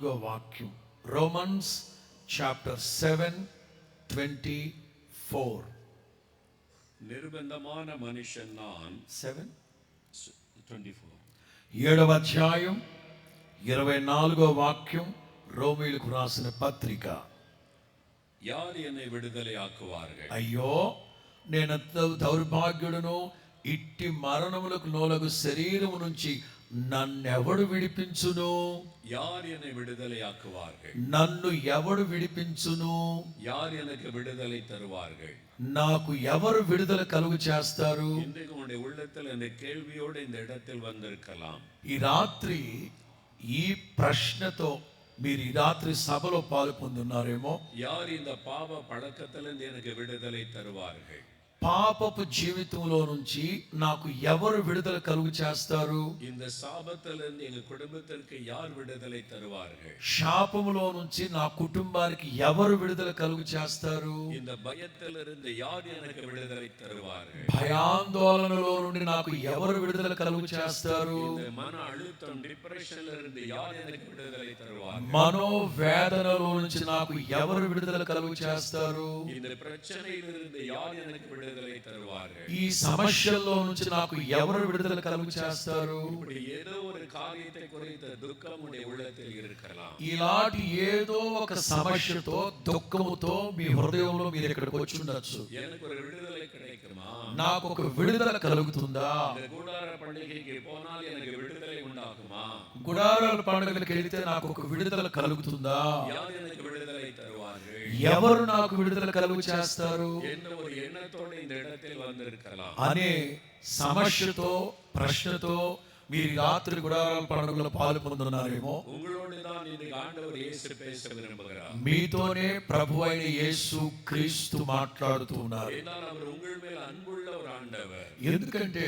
వాక్యం Romans chapter 7:24. நிர்பந்தமான மனுஷன் நான் 7:24. 7వ అధ్యాయం 24వ వాక్యం రోమీయులకు రాసిన పత్రిక. யார் என்னை విడుదலை ఆకువాர்கள்? అయ్యో నేను దౌర్భాగ్యుడును, ఇట్టి మరణములకు లోలగు శరీరము నుంచి నన్నెవడు విడిపించును? யார் என்னை விடுதலை ஆக்குவார்கள்? నన్ను ఎవడు విడిపించును? யார் எனக்கு விடுதலை தருவார்கள்? నాకు ఎవరు విడుదల కలుగు చేస్తారు? இன்றைக்கு உங்களுடைய உள்ளத்தில் இந்த கேள்வியோடு இந்த இடத்தில் வந்திருக்கலாம். ఈ రాత్రి ఈ ప్రశ్నతో మీరు ఈ రాత్రి సభలో పాలు పొందున్నారేమో. யார் இந்த பாவ பழக்கத்திலிருந்து எனக்கு விடுதலை தருவார்கள்? పాపపు జీవితంలో నుంచి నాకు ఎవరు విడుదల కలుగు చేస్తారు? இந்த சாபத்திலிருந்து எங்க குடும்பத்திற்கு யார் விடுதலை தருவார்கள்? శాపములో నుంచి నా కుటుంబానికి ఎవరు విడుదల కలుగు చేస్తారు? இந்த பயத்திலிருந்து யார் எனக்கு விடுதலை தருவார்கள்? భయాందోళనలో నుండి నాకు ఎవరు విడుదల కలుగు చేస్తారు? இந்த மன அழுத்தம் டிப்ரெஷன்ல இருந்து யார் எனக்கு விடுதலை தருவார்கள்? మనోవేదనలో నుంచి నాకు ఎవరు విడుదల కలుగు చేస్తారు? இந்த பிரச்சனையிலிருந்து யார் எனக்கு விடுதலை தருவார்கள்? ఈ సమస్యల్లో నుంచి నాకు ఎవరు విడుదల కలుగు చేస్తారు? இப்படி ஏதோ ஒரு காரியத்தை குறித்த துக்கம் உடைய உள்ளத்தில் இருக்கலாம். ఇలాంటి ఏదో ఒక సమస్యతో దుఃఖముతో మీ హృదయంలో మీరు ఇక్కడికి వచ్చి ఉండొచ్చు. எனக்கு ஒரு விடுதலை கிடைக்குமா? నాకు ఒక విడుదల కలుగుతుందా? இந்த கூடார பண்டிகைக்கு போனால் எனக்கு விடுதலை உண்டாகுமா? గుడారాల పండుగలకు వెళితే నాకు ఒక విడుదల కలుగుతుందా? யார் எனக்கு விடுதலை தருவார்கள்? ఎవరు నాకు విడుదల కలుగు చేస్తారు என்ற ஒரு எண்ணத்தோடு இந்த இடத்தில் வந்திருக்கலாம். అనే సమస్యతో ప్రశ్నతో మీరు రాత్రి గుడారాల పండుగలో పాలు పొందున్నారేమో. உங்களோடு தான் இன்றைக்கு ஆண்டவர் இயேசு பேச விரும்புகிறார். మీతోనే ప్రభు అయిన యేసు క్రీస్తు మాట్లాడుతూ ఉన్నారు. ஏனால் அவர் உங்கள் மேல் அன்புள்ள ஒரு ஆண்டவர். ఎందుకంటే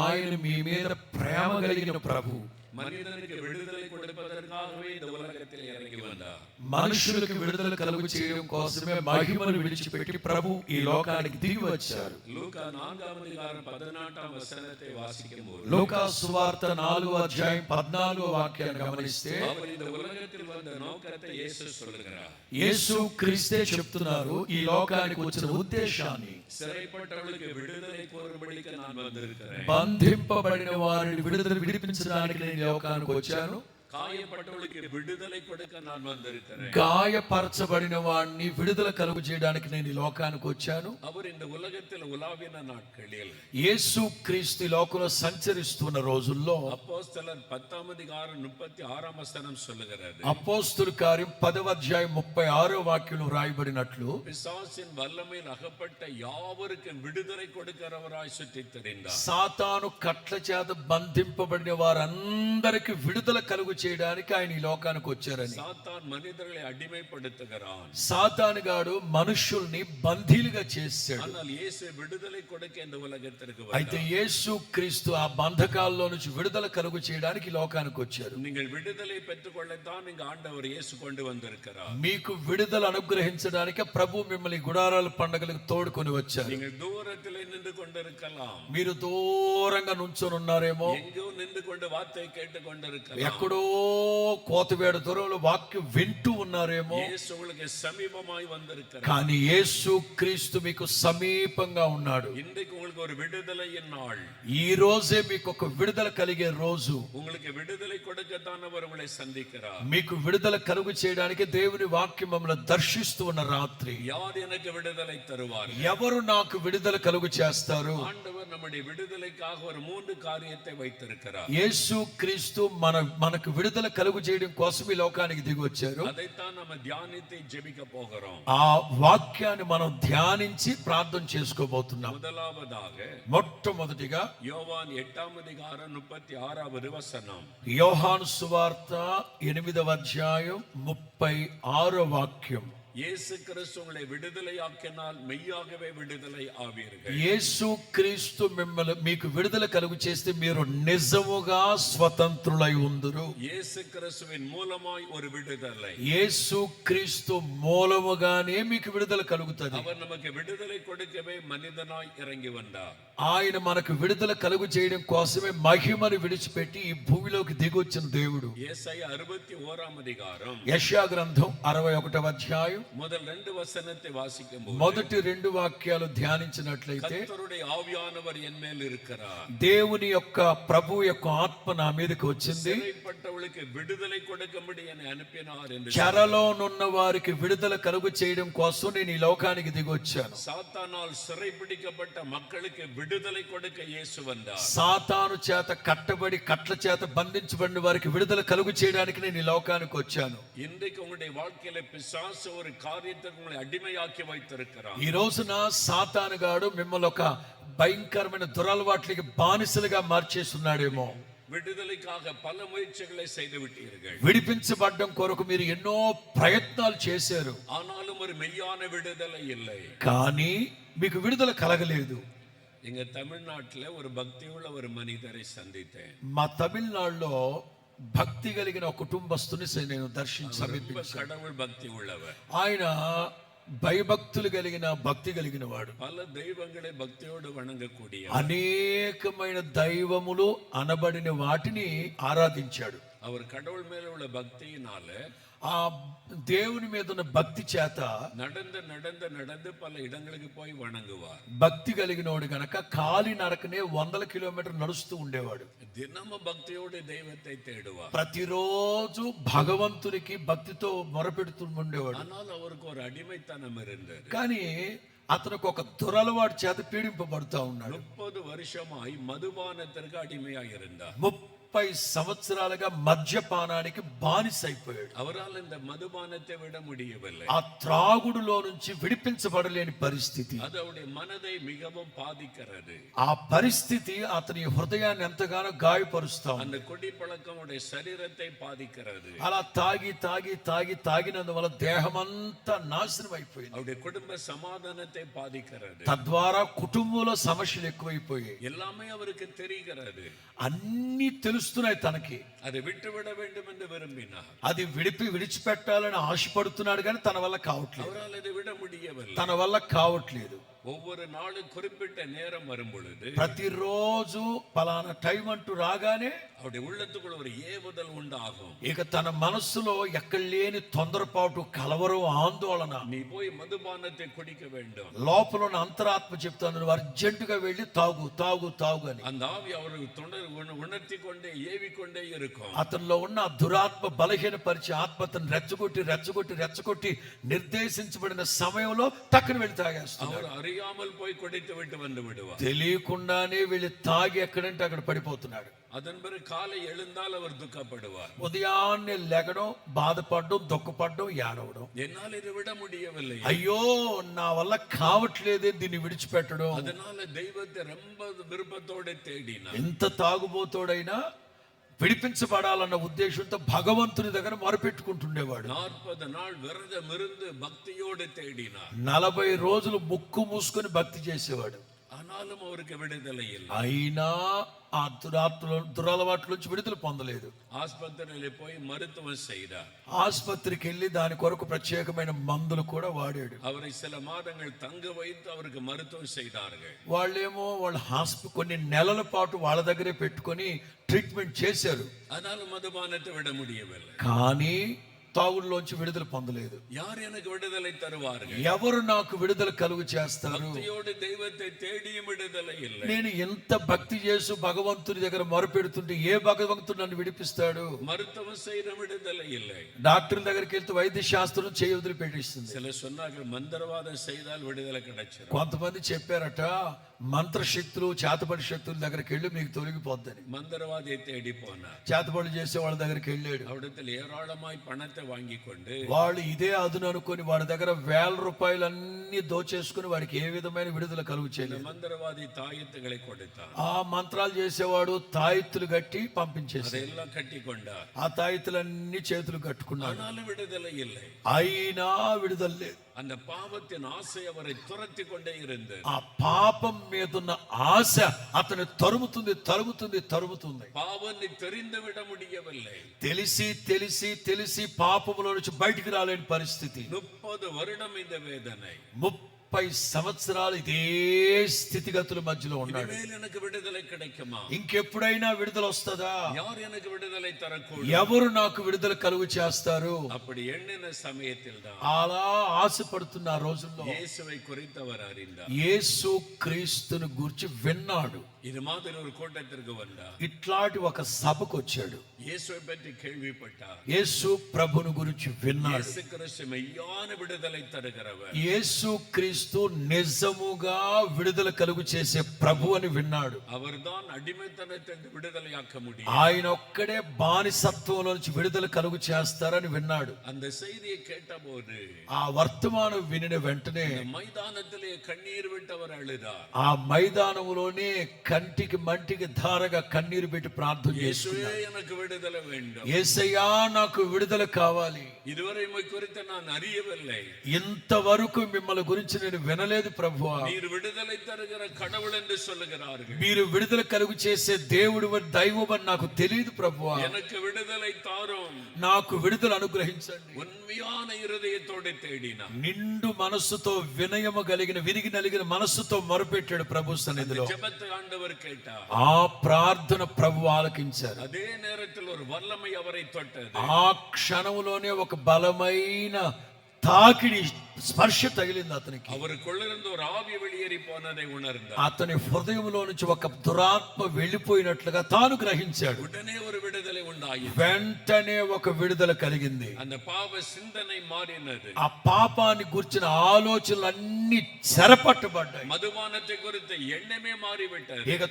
ఆయన మీ మీద ప్రేమ కలిగిన ప్రభు. மனிதனுக்கு விடுதலை கொடுப்பதற்காகவே இந்த உலகத்தில் இறங்கி வந்தார். మనుషులకు విడుదల కలుగు చేయడం కోసమే మహిమను విడిచిపెట్టి ప్రభు ఈ లోకానికి దిగి వచ్చారు. லூக்கா 4:14 வாசிக்கும்போது లూకా సువార్త 4:14 వాక్యాన్ని గమనిస్తే அவர் இந்த உலகத்தில் வந்த நோக்கத்தை இயேசு சொல்லுகிறார். యేసు క్రీస్తే చెప్తున్నారు ఈ లోకానికి వచ్చిన ఉద్దేశాన్ని. சிறைப்பட்டவர்களுக்கு விடுதலை கோரும்படிக்கு நான் வந்திருக்கிறேன். బంధింపబడిన వారిని విడిపించడానికి నేను ఈ లోకానికి వచ్చాను. காயப்பட்டவர்களுக்கு விடுதலை கொடுக்க நான் வந்திருக்கிறேன். గాయపరచబడిన వాడిని విడుదల కలుగు చేయడానికి నేను ఈ లోకానికి వచ్చాను. அவர் இந்த உலகத்தில் உலாவின நாட்களில் యేసు క్రీస్తు ఈ లోకంలో సంచరిస్తున్న రోజుల్లో அப்போஸ்தலர் 10:36 சொல்லுகிறது. అపోస్తలుల కార్యం 10:36 వాక్యంలో రాయబడినట్లు பிசாசின் வல்லமையில் அகப்பட்ட யாவருக்கும் விடுதலை கொடுக்கிறவராய் சுற்றித் திரிந்தார். సాతాను కట్ల చేత బంధింపబడిన వారందరికీ విడుదల కలుగు చేయడానికి ఆయన ఈ లోకానికి వచ్చారని. சாத்தான் மனிதர்களை அடிமைப்படுத்துகிறான். సాతాను గాడు మనుషుల్ని బందీలుగా చేశాడు. ஆனால் இயேசு விடுதலை கொடுக்க இந்த உலகத்திற்கு అయితే வந்தார். యేసు క్రీస్తు ఆ బంధకాల్లో నుంచి విడుదల కలుగు చేయడానికి ఈ లోకానికి వచ్చారు. நீங்கள் விடுதலை பெற்றுக்கொள்ளத்தான் இங்கு ஆண்டவர் இயேசு கொண்டு வந்திருக்கிறார். మీకు విడుదల అనుగ్రహించడానికి ప్రభు మిమ్మల్ని గుడారాల పండుగలకు తోడుకొని వచ్చారు. நீங்கள் தூரத்திலே நின்று கொண்டிருக்கலாம். మీరు దూరంగా నుంచొని ఉన్నారేమో. எங்கோ நின்று கொண்டு வார்த்தை கேட்டுக் கொண்டிருக்கலாம். ఎక్కడో కోతవేడ దూరంలో వాక్యం వింటూ ఉన్నారేమో. இயேசு உங்களுக்கு சமீபமாய் வந்திருக்கிறார். కానీ యేసు క్రీస్తు మీకు సమీపంగా ఉన్నాడు. இன்றைக்கு உங்களுக்கு ஒரு விடுதலையின் நாள். ఈ రోజే మీకు ఒక విడుదల కలిగే రోజు. உங்களுக்கு விடுதலை கொடுக்கத்தான் அவர் உங்களை சந்திக்கிறார். మీకు విడుదల కలుగు చేయడానికి దేవుని వాక్యం మమ్మల్ని దర్శిస్తూ ఉన్న రాత్రి. யார் எனக்கு விடுதலை தருவார்? ఎవరు నాకు విడుదల కలుగు చేస్తారు? ஆண்டவர் நம்முடைய விடுதலைக்காக ஒரு 3 காரியத்தை வைத்திருக்கிறார். యేసు క్రీస్తు మనకు విడుదల కలుగు చేయడం కోసం ఈ లోకానికి దిగి వచ్చారు. அதைத்தான் நம்ம தியானித்து ஜெபிக்க போகிறோம். ఆ వాక్యాన్ని మనం ధ్యానించి ప్రార్థన చేసుకోబోతున్నాం. முதலாவதாக మొట్టమొదటిగా யோவான் 8:36 యోహాను సువార్త 8వ అధ్యాయం 36వ వాక్యం. இயேசு கிறிஸ்து உங்களை விடுதலையாக்கினால் மெய்யாகவே விடுதலை ஆவீர்கள். యేసు క్రీస్తు మిమ్మల్ని మీకు విడుదల కలుగు చేస్తే మీరు నిజముగా స్వతంత్రులై ఉందురు. இயேசு கிறிஸ்துவின் மூலமாய் ஒரு விடுதலை. యేసు క్రీస్తు మూలముగానే మీకు విడుదల కలుగుతుంది. அவர் நமக்கு விடுதலை கொடுக்கவே மனிதனாய் இறங்கி வந்தார். ఆయన మనకు విడుదల కలుగు చేయడం కోసమే మహిమను విడిచిపెట్టి ఈ భూమిలోకి దిగొచ్చిన దేవుడు. ஏசாயா 61 அதிகாரம் యెషయా గ్రంథం 61వ అధ్యాయం முதல் 2 வசனத்தை வாசிக்கும்போது మొదటి 2 వాక్యాలు ధ్యానించినట్లయితే, கர்த்தருடைய ஆவியானவர் என் மேல் இருக்கிறார். దేవుని యొక్క ప్రభు యొక్క ఆత్మ నా మీదకి వచ్చింది. சிறைப்பட்டவளுக்கு விடுதலை கொடுக்கும்படி என்னை அனுப்பினார் என்று. చెరలోనున్న వారికి విడుదల కలుగు చేయడం కోసం నేను ఈ లోకానికి దిగొచ్చాను. சாத்தானால் சிறைப்பிடிக்கப்பட்ட மக்களுக்கு விடுதலை கொடுக்க இயேசு வந்தார். సాతాను చేత కట్టబడి కట్ల చేత బంధించబడిన వారికి విడుదల కలుగు చేయడానికి నేను ఈ లోకానికి వచ్చాను. இன்றைக்கு உங்களுடைய வாழ்க்கையில பிசாசு ஒரு காரியத்துக்கு உங்களை அடிமையாக்கி வைத்திருக்கிறார். ఈ రోజున సాతాను గాడు మిమ్మల్ని ఒక భయంకరమైన దురలవాట్లకి బానిసలుగా మార్చేస్తున్నాడేమో. விடுதலைக்காக பல முயற்சிகளை செய்து விட்டீர்கள். విడిపించబడ్డం కొరకు మీరు ఎన్నో ప్రయత్నాలు చేశారు, ஆனாலும் ஒரு மெய்யான விடுதலை இல்லை. కానీ మీకు విడుదల కలగలేదు. எங்க தமிழ்நாட்டுல ஒரு பக்தியுள்ள ஒரு மனிதரை சந்தித்தேன். మా తమిళనాడులో భక్తి కలిగిన ఒక కుటుంబస్తుని నేను దర్శించి ரொம்ப సమీపించాను. கடவுள் பக்தி உள்ளவர். ఆయన భయభక్తులు కలిగిన భక్తి కలిగిన వాడు. பல தெய்வங்களை பக்தியோடு வணங்கக்கூடிய అనేకమైన దైవములు అనబడిన వాటిని ఆరాధించాడు. அவர் கடவுள் மேல உள்ள பக்தியினால ఆ దేవుని మీద ఉన్న భక్తి చేత நடந்து நடந்து நடந்து பல இடங்களுக்கு போய் வணங்குவார். భక్తి కలిగినోడు గనక కాలి నడకనే 100 కిలోమీటర్లు నడుస్తూ ఉండేవాడు. தினமும் பக்தியோடு தெய்வத்தை தேடுவார். ప్రతిరోజు భగవంతునికి భక్తితో మొరపెడుతూ ఉండేవాడు. ஆனால் அவருக்கு ஒரு அடிமைத்தனம் இருந்தது. కానీ అతనికి ఒక దురలవాటు చేత పీడింపబడుతూ ఉన్నాడు. 30 வருஷமாய் மதுபானத்திற்கு அடிமையாய் இருந்தார். 30 సంవత్సరాలుగా మద్యపానానికి బానిస అయిపోయాడు. அவரால் இந்த மதுபானத்தை விட முடியவில்லை. ఆ త్రాగుడులో నుంచి విడిపించబడలేని పరిస్థితి, அது அவருடைய மனதை மிகவும் பாதிக்கிறது. ఆ పరిస్థితి అతని హృదయాన్ని ఎంతగానో గాయపరుస్తా ఉంది. அந்த குடி பழக்கம் அவருடைய சரீரத்தை பாதிக்கிறது. అలా తాగి తాగి తాగి తాగినందువల్ల దేహమంతా నాశనం అయిపోయింది. அவருடைய குடும்ப சமாதானத்தை பாதிக்கிறது. తద్వారా కుటుంబంలో సమస్యలు ఎక్కువైపోయాయి. எல்லாமே அவருக்கு தெரிகிறது. అన్ని తెలుస్తున్నాయి తనకి. அதை விட்டுவிட வேண்டும் என்று விரும்பினார். అది విడిచిపెట్టాలని ఆశపడుతున్నాడు కానీ తన వల్ల కావట్లేదు. அவரால் அதை விட முடியவில்லை. తన వల్ల కావట్లేదు. ஒவ்வொரு நாளும் குறிப்பிட்ட நேரம் வரும் பொழுது ప్రతిరోజు పలానా టైం అంటూ రాగానే அவருடைய உள்ளத்துக்குள்ள ஒரு ஏவுதல் உண்டாகும். ఇక తన మనస్సులో ఎక్కడ లేని తొందరపాటు, కలవరం, ఆందోళన. நீ போய் మధుపానத்தை குடிக்க வேண்டும். లోపల ఉన్న అంతరాత్మ చెప్తాను, నువ్వు అర్జెంటుగా వెళ్ళి తాగు తాగు తాగు అని. அந்த ஆவி அவருக்கு உணர்த்தி கொண்டே ஏவிக்கொண்டே இருக்கும். అతనిలో ఉన్న ఆ దురాత్మ బలహీనపరిచి ఆత్మతను రెచ్చగొట్టి రెచ్చగొట్టి రెచ్చగొట్టి నిర్దేశించబడిన సమయంలో టక్కున వెళ్ళి తాగేస్తున్నాడు. அவர் அறியாமல் போய் குடித்து விட்டு வந்து விடுவார். తెలియకుండానే వెళ్ళి తాగి ఎక్కడంటే అక్కడ పడిపోతున్నాడు. அதன் பிறகு காலை எழுந்தால் அவர் துக்கப்படுவார். ఉదయాన్నే లెగడం, బాధపడడం, దుఃఖపడడం, ఏడవడం. என்னால் இதை விட முடியவில்லை. అయ్యో నా వల్ల కావట్లేదే దీన్ని విడిచిపెట్టడం. அதனால தெய்வத்தை ரொம்ப விருப்பத்தோட தேடினார். ఎంత తాగుబోతోడైనా విడిపించబడాలన్న ఉద్దేశంతో భగవంతుని దగ్గర మొరపెట్టుకుంటుండేవాడు. 40 நாள் விரதம் இருந்து பக்தியோடு தேடினார். 40 రోజులు ముక్కు మూసుకొని భక్తి చేసేవాడు. ஆனாலும் அவருக்கு விடுதலை இல்லை. అయినా ఆ దురలవాట్ల నుంచి విడుదల పొందలేదు. ஆஸ்பத்திரியில போய் மருத்துவம் செய்தார். ఆసుపత్రికి వెళ్ళి దాని కొరకు ప్రత్యేకమైన మందులు కూడా వాడాడు. அவரை சில மாதங்கள் தங்க வைத்து அவருக்கு மருத்துவம் செய்தார்கள். వాళ్ళేమో కొన్ని నెలల పాటు వాళ్ళ దగ్గరే పెట్టుకొని ట్రీట్మెంట్ చేశారు. ஆனாலும் மதுபானத்தை விட முடியவில்லை. కానీ తాగుడులోంచి విడుదల పొందలేదు. யார் எனக்கு விடுதலை தருவார்கள்? ఎవరు నాకు విడుదల కలుగు చేస్తారు? భక్తిயோடு దైవத்தை தேடியும் విడుదலை இல்லை. నేను ఎంత భక్తి చేసి భగవంతుని దగ్గర మొరపెడుతుంటే ఏ భగవంతుడు నన్ను విడిపిస్తాడు? மருத்துவம் செய்த விடுதலை இல்லை. డాక్టర్ దగ్గరికి వెళ్తే వైద్య శాస్త్రం చేయి వదిలిపెట్టేస్తుంది. சில சொன்னார்கள் மந்திரவாதம் செய்தால் விடுதலை கிடைச்சிடும். కొంతమంది చెప్పారట, మంత్రశక్తులు, చేతబడి శక్తుల దగ్గరికి వెళ్ళి మీకు తొలగిపోద్దని. மந்திரவாதியை தேடி போனார். చేతబడి చేసే వాళ్ళ దగ్గరికి వెళ్ళాడు. அவரிடத்தில் ஏராளமாய் பணத்தை வாங்கி கொண்டு వాళ్ళు ఇదే అదును అనుకొని వాడి దగ్గర ₹1,000 దోచేసుకుని వాడికి ఏ విధమైన విడుదల కలుగు இந்த చేయలేదు. மந்திரவாதி தாயத்துகளை கொடுத்தான். ఆ మంత్రాలు చేసేవాడు తాయెత్తులు కట్టి పంపించేసి அதையெல்லாம் கட்டி கொண்டார். ఆ తాయెత్తులన్నీ చేతులు కట్టుకున్నాడు. ஆனாலும் விடுதலை இல்லை. అయినా విడుదల లేదు. அந்த பாவத்தின் ஆசை அவரை துரத்தி கொண்டே இருந்தது. ఆ పాపం మీదున్న ఆశ అతను తరుముతుంది తరుముతుంది తరుముతుంది. பாவத்தை தெரிந்து விட முடியவில்லை. తెలిసి తెలిసి తెలిసి పాపములో నుంచి బయటికి రాలేని పరిస్థితి. 30 வருடம் இந்த வேதனை. 30 సంవత్సరాలు ఇదే స్థితిగతుల మధ్యలో ఉన్నాడు. இனிமேல் எனக்கு விடுதலை கிடைக்குமா? ఇంకెప్పుడైనా విడుదల వస్తుందా? யார் எனக்கு விடுதலை தரக்கூடும்? ఎవరు నాకు విడుదల కలుగు చేస్తారు? அப்படி எண்ணின சமயத்தில் தான் అలా ఆశపడుతున్న ఆ రోజుల్లో இயேசுவை குறித்து அவர் அறிந்தார். యేసు క్రీస్తును గురించి విన్నాడు. இது மாதிரி ஒரு கூட்டத்திற்கு வந்தார். ఇట్లాంటి ఒక సభకు వచ్చాడు. இயேசுவை பற்றி கேள்விப்பட்டார். యేసు ప్రభును గురించి విన్నాడు. இயேசு கிறிஸ்து மெய்யான விடுதலை தருகிறவர். యేసు క్రీస్తు నిజముగా విడుదల కలుగు చేసే ప్రభు అని విన్నాడు. அவர்தான் அடிமைத்தனத்தை விடுதலையாக்க முடியும். ఆయన ఒక్కడే బానిసత్వంలో నుంచి విడుదల కలుగు చేస్తారని విన్నాడు. அந்த செய்தியை கேட்டபோது ఆ వర్తమానం వినిన వెంటనే மைதானத்திலே கண்ணீர் விட்டவர் அழுதார். ఆ మైదానములోనే కంటికి మంటికి ధారగా కన్నీరు పెట్టి ప్రార్థన இயேசுவே చేసుకున్నాడు. எனக்கு விடுதலை வேண்டும். యేసయ్యా నాకు విడుదల కావాలి. இதுவரை உம்மை குறித்து நான் அறியவில்லை. ఇంతవరకు మిమ్మల్ని గురించి నేను వినలేదు ప్రభువా. நீர் விடுதலை தருகிற கடவுள் என்று சொல்லுகிறார்கள். మీరు విడుదల కలుగు చేసే దేవుడు దైవం అని నాకు తెలియదు ప్రభువా. எனக்கு విడుదலை தாரும். నాకు విడుదల అనుగ్రహించండి. உண்மையான இருதயத்தோடு தேடினார். నిండు మనస్సుతో వినయము కలిగిన విరిగి నలిగిన మనస్సుతో మొరపెట్టాడు ప్రభు సన్నిధిలో. ஜெபத்தை ஆண்டவர் கேட்டார். ఆ ప్రార్థన ప్రభు ఆలకించారు. அதே நேரத்தில் ஒரு வல்லமை அவரை தொட்டது. ఆ క్షణములోనే ఒక బలమైన తాకిడి స్పర్శ తగిలింది అతనికి. அவருக்குள்ளிருந்து ஒரு ஆவி வெளியேறி போனதை உணர்ந்தார். అతని హృదయంలో నుంచి ఒక దురాత్మ వెళ్ళిపోయినట్లుగా తాను గ్రహించాడు. உடனே ஒரு விடுதலை உண்டாயிற்று. వెంటనే ఒక విడుదల కలిగింది. அந்த பாவ சிந்தனை மாறினது. ఆ పాపాన్ని గురించిన ఆలోచనలు అన్ని చెరపట్టబడ్డాయి. மதுபானத்தை குறித்த எண்ணமே மாறிவிட்டது. ఇక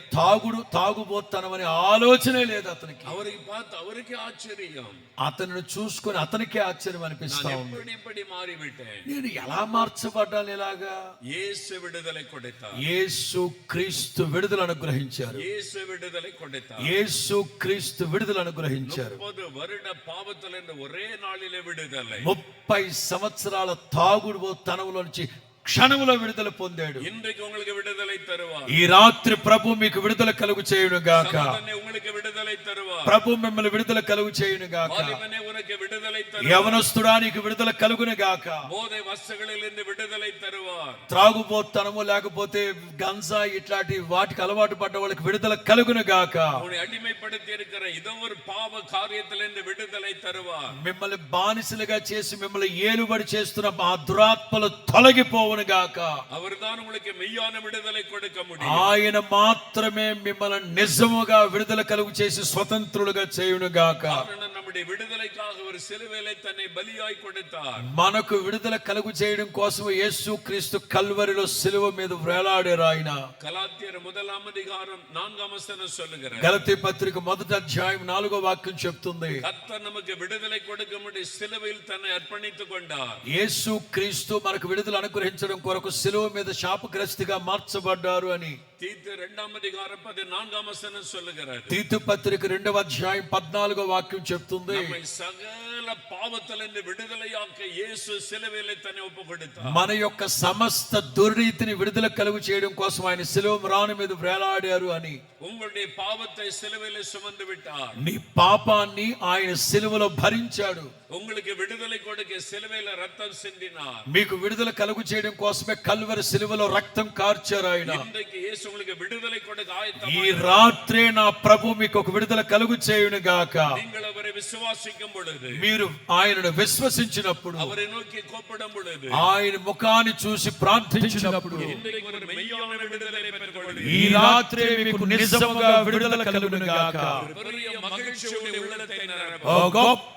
తాగుబోతనం అనే ఆలోచనే లేదు అతనికి. அவரை பார்த்து அவருக்கே ஆச்சரியம். అతను చూసుకొని అతనికే ఆశ్చర్యం అనిపిస్తా நான் ఉంది. இப்படி மாறிவிட்டேன். నేను ఎలా మార్చబడ్డాను ఇలాగా? இயேசு விடுதலை கொடுத்தார். యేసు క్రీస్తు విడుదల అనుగ్రహించారు. இயேசு விடுதலை கொடுத்தார். యేసు క్రీస్తు విడుదల అనుగ్రహించారు. 30 வருட பாவத்திலிருந்து ஒரே நாளிலே விடுதலை. 30 సంవత్సరాల తాగుడుతనంలో నుంచి క్షణములో విడుదల పొందాడు. இன்றைக்கு உங்களுக்கு விடுதலை தருவார். ఈ రాత్రి ప్రభు మీకు విడుదల కలుగు చేయును గాక. சகோதரனே உங்களுக்கு விடுதலை தருவார். ప్రభు మిమ్మల్ని విడుదల కలుగు చేయును గాక. வாலிபனே உனக்கு விடுதலை தருவார். యవనస్తుడా నీకు విడుదల కలుగును గాక. போதை வஸ்துகளிலிருந்து விடுதலை தருவார். త్రాగుబోతనము లేకపోతే గంజా ఇట్లాంటి వాటికి అలవాటు పడ్డ వాళ్ళకి విడుదల కలుగును గాక. உன்னை அடிமைப்படுத்தி இருக்கிற இதோ ஒரு பாவ காரியத்திலிருந்து விடுதலை தருவார். మిమ్మల్ని బానిసలుగా చేసి మిమ్మల్ని ఏలుబడి చేస్తున్న ఆ దురాత్మలు తొలగిపోవును గాక. அவர்தான் உங்களுக்கு மெய்யான விடுதலை கொடுக்க முடியும். ఆయన మాత్రమే మిమ్మల్ని నిజముగా విడుదల కలుగు చేసి స్వతంత్రులుగా చేయును గాక. காரணம் நம்முடைய விடுதலைக்காக ஒரு சிலுவையிலே தன்னை பலியாய் கொடுத்தார். మనకు విడుదల కలుగు చేయడం కోసం యేసు క్రీస్తు కల్వరిలో సిలువ మీద వేలాడారు ఆయన. கலாத்தியர் 1:4 சொல்லுகிறார். గలతీ పత్రిక 1:4 చెప్తుంది. கர்த்தர் நமக்கு விடுதலை கொடுக்க முடிய சிலுவையில் தன்னை அர்ப்பணித்துக் கொண்டார். యేసు క్రీస్తు మనకు విడుదల అనుగ్రహించడం కొరకు సిలువ మీద శాపగ్రస్తుగా మార్చబడ్డారు అని తీతు 2:14 சொல்லுகிறார். తీతు పత్రిక 2:14 చెప్తుంది. நம்மை சகல பாவத்திலிருந்து விடுதலையாக்க இயேசு சிலுவையிலே தன்னை ஒப்புக்கொடுத்தார். మన యొక్క సమస్త దుర్నీతిని విడుదల కలుగు చేయడం కోసం ఆయన సిలువ మ్రాను మీద వేలాడారు అని. உங்களுடைய பாவத்தை சிலுவையிலே சுமந்து விட்டார். నీ పాపాన్ని ఆయన సిలువలో భరించాడు. உங்களுக்கு விடுதலை கொடுக்க சிலுவையில ரத்தம் சிந்தினார். మీకు విడుదల కలుగు చేయడం కోసమే కల్వరి సిలువలో రక్తం కార్చారు ఆయన. இன்றைக்கு இயேசு உங்களுக்கு விடுதலை கொடுக்க ఈ ஆயத்தமாகிறார். రాత్రే నా ప్రభు మీకు ఒక విడుదల కలుగు చేయును గాక. நீங்கள் அவரை விசுவாசிக்கும் பொழுது, మీరు ఆయనను విశ్వసించినప్పుడు, அவரை నోకి కోపడం பொழுது, ఆయన ముఖాన్ని చూసి ప్రార్థించినప్పుడు இன்றைக்கு ஒரு மெய்யான விடுதலை பெற்றுக்கொள்ளுங்கள். ఈ రాత్రే మీకు నిజముగా విడుదల కలుగును గాక. பெரிய மகிழ்ச்சியோடு உள்ளத்தை நிரப்ப, ఓ గొప్ప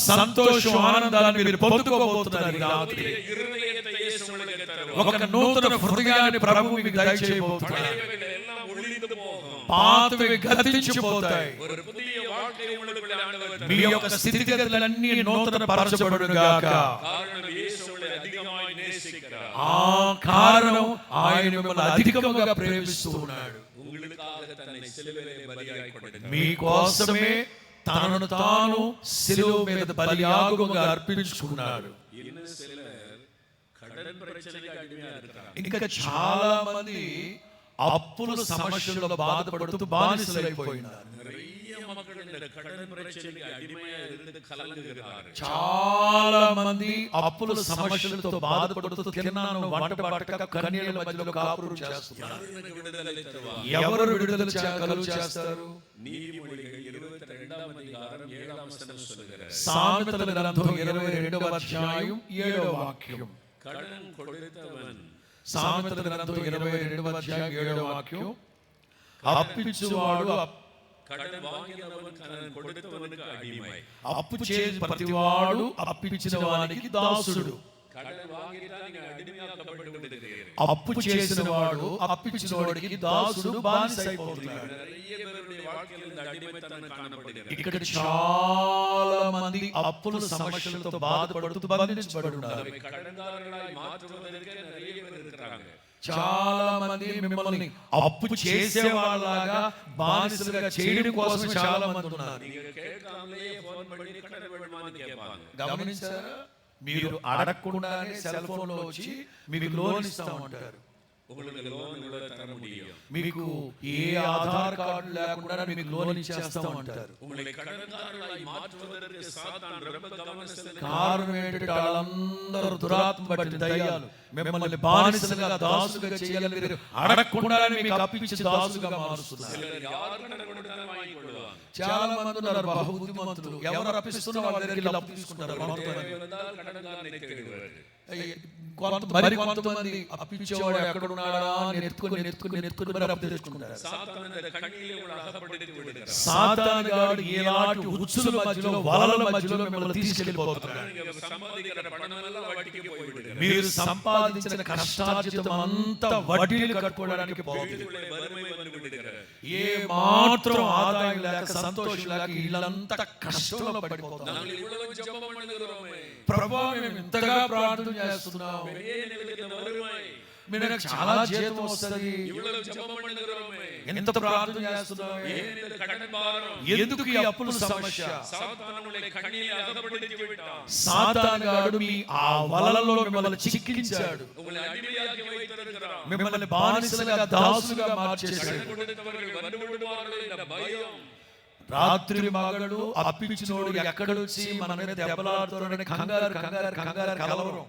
సంతోషం ఆనందాన్ని మీరు పొందుకోబోతున్నారు ఈ రాత్రి. இருதயத்தை இயேசு உங்களுக்கு தருவார். ఒక నూతన హృదయాన్ని ప్రభు మీకు దయచేయబోతున్నాడు. பழையவைகள் எல்லாம் ஒழிந்து போகும். పాతవి గతించిపోతాయి. ஒரு புதிய வாழ்க்கையை உங்களுக்குள்ளே ஆண்டவர் మీ యొక్క స్థితిగతులన్నీ నూతన పరచబడును గాక. காரணம் இயேசு உங்களை அதிகமாய் நேசிக்கிறார். ఆ కారణం ఆయన మిమ్మల్ని అధికంగా ప్రేమిస్తూ ఉన్నాడు. உங்களுக்காக தன்னை சிலுவையிலே பலியாய் கொடுத்தார். మీ కోసమే తనను తాను శిలువ మీద బలియాగముగా అర్పించుకున్నాడు. இன்னும் சிலர் கடன் பிரச்சனைக்கு அடிமையா இருக்கிறாங்க. ఇంకా చాలా మంది అప్పుల సమస్యల్లో బాధపడుతూ బానిసలైపోయినారు. நிறைய மக்கள் இந்த கடன் பிரச்சனைக்கு அடிமையா இருந்து கலங்குகிறார்கள். చాలా మంది అప్పుల సమస్యలతో బాధపడుతూ తిన్నాను వంట పట్టక కన్నీళ్ల మధ్యలో కాపురం చేస్తున్నారు. யாருக்கு விடுதலை தருவார்? ఎవరు విడుదల కలుగు చేస్తారు? நீதிமொழிகள் 22వ அதிகாரம் 7వ వచనం சொல்லுகிறது. సామెతల గ్రంథం 22వ అధ్యాయం 7వ వాక్యం. கடன் கொடுத்தவன் సామెతల గ్రంథం 22వ అధ్యాయం 7వ వాక్యం. అప్పిచ్చువాడు கடன் வாங்கினவன் கடன் கொடுத்தவனுக்கு அடிமை. అప్పు చేసి ప్రతివాడు అప్పిచ్చిన వానికి దాసుడు. கடன் வாங்கிட்டா நீங்க அடிமையாக்கப்பட்டு விடுகிறீர்கள். అప్పు చేసిన వాడు అప్పిచ్చిన వాడికి దాసుడు బానిస అయిపోతున్నాడు. நிறைய பேருடைய வாழ்க்கையில் இந்த அடிமைத்தனம் காணப்படுகிறது. ఇక్కడ చాలా మంది అప్పుల సమస్యలతో బాధపడుతూ బంధించబడి ఉన్నారు. கடன்காரர்களாய் மாற்றுவதற்கே நிறைய பேர் இருக்கிறாங்க. చాలా మంది మిమ్మల్ని అప్పు చేసే వాళ్ళగా బానిసలుగా చేయడం కోసం చాలా మంది ఉన్నారు. நீங்க கேட்காமலே ఫోన్ பண்ணி கடன் வேணுமான்னு கேட்பாங்க. గమనించారా? మీరు అడగకుండానే సెల్ ఫోన్ లో వచ్చి మీకు లోన్ ఇస్తామంటారు. உங்களுக்கு లోన్ இவ்வளவு தர முடியும். మీకు ఏ ఆధార్ కార్డు లేకుండా మీకు లోన్ ఇచ్చేస్తామంటారు. உங்களை கடன்காரர்களாய் மாற்றுவதற்கு சாத்தான் ரொம்ப கவனம் செலுத்துகிறார். కారణం ఏంటంటే వాళ్ళందరూ దురాత్మ బట్టి దయ్యాలు మిమ్మల్ని బానిసలుగా దాసులుగా చేయాలని మీరు అడగకుండానే మీకు అప్పిచ్చి దాసులుగా మారుస్తున్నారు. சிலர் யார் கடன் கொடுத்தாலும் வாங்கி கொள்வாங்க. చాలా మంది ఉన్నారు బహుబుద్ధిమంతులు. ఎవరు అప్పిస్తున్న వాళ్ళ దగ్గరికి అప్పు తీసుకుంటారు. இருந்தால் கடன்காரனை தேடுவார்கள். కొంతమంది అప్పిచ్చేవాడు ఎక్కడున్నాడా అని ఎత్తుకుని మరి అప్పు తెచ్చుకుంటారు. சாத்தான் இந்த கண்ணிலே உங்களை அகப்படுத்தி விடுகிறார். సాతానుగాడు ఎలాంటి ఉచ్చుల మధ్యలో వలల మధ్యలో మిమ్మల్ని తీసుకెళ్ళిపోతున్నాడు. நீங்க சம்பாதிக்கிற பணம் எல்லாம் வட்டிக்கு போய் விடுகிறது. మీరు సంపాదించిన కష్టార్జితం అంతా వడ్డీలు కట్టుకోవడానికి పోతుంది. வீட்டுக்குள்ளே வறுமை வந்து விடுகிறது. ఏ మాత్రం ఆదాయం లేక సంతోషం లేక ఇల్లంతా కష్టంలో పడిపోతున్నారు. நாங்கள் இவ்வளவு ஜெபம் பண்ணுகிறோமே, ప్రభువా మేము ఇంతగా ప్రార్థన చేస్తున్నాం, ஏன் எங்களுக்கு இந்த வறுமை? మీకు చాలా జీతం వస్తుంది, இவ்வளவு ஜெபம் பண்ணுகிறோமே, ఎంత ప్రార్థన చేస్తున్నాం, ஏன் இந்த கடன் பாரம்? ఎందుకు ఈ అప్పుల సమస్య? சாத்தான் உங்களை கண்ணிலே அகப்படுத்தி விட்டான். సాతానుగాడు మీ ఆ వలలో మిమ్మల్ని చిక్కించాడు, உங்களை அடிமையாக்கி வைத்திருக்கிறான். మిమ్మల్ని బానిసలుగా దాసులుగా మార్చేశాడు. கடன் கொடுத்தவர்கள் வந்து விடுவார்கள் என்ற பயம். రాత్రి మగడు అప్పిచ్చినోడు ఎక్కడొచ్చి మన మీద దెబ్బలాడుతారని కంగారు కలవరం.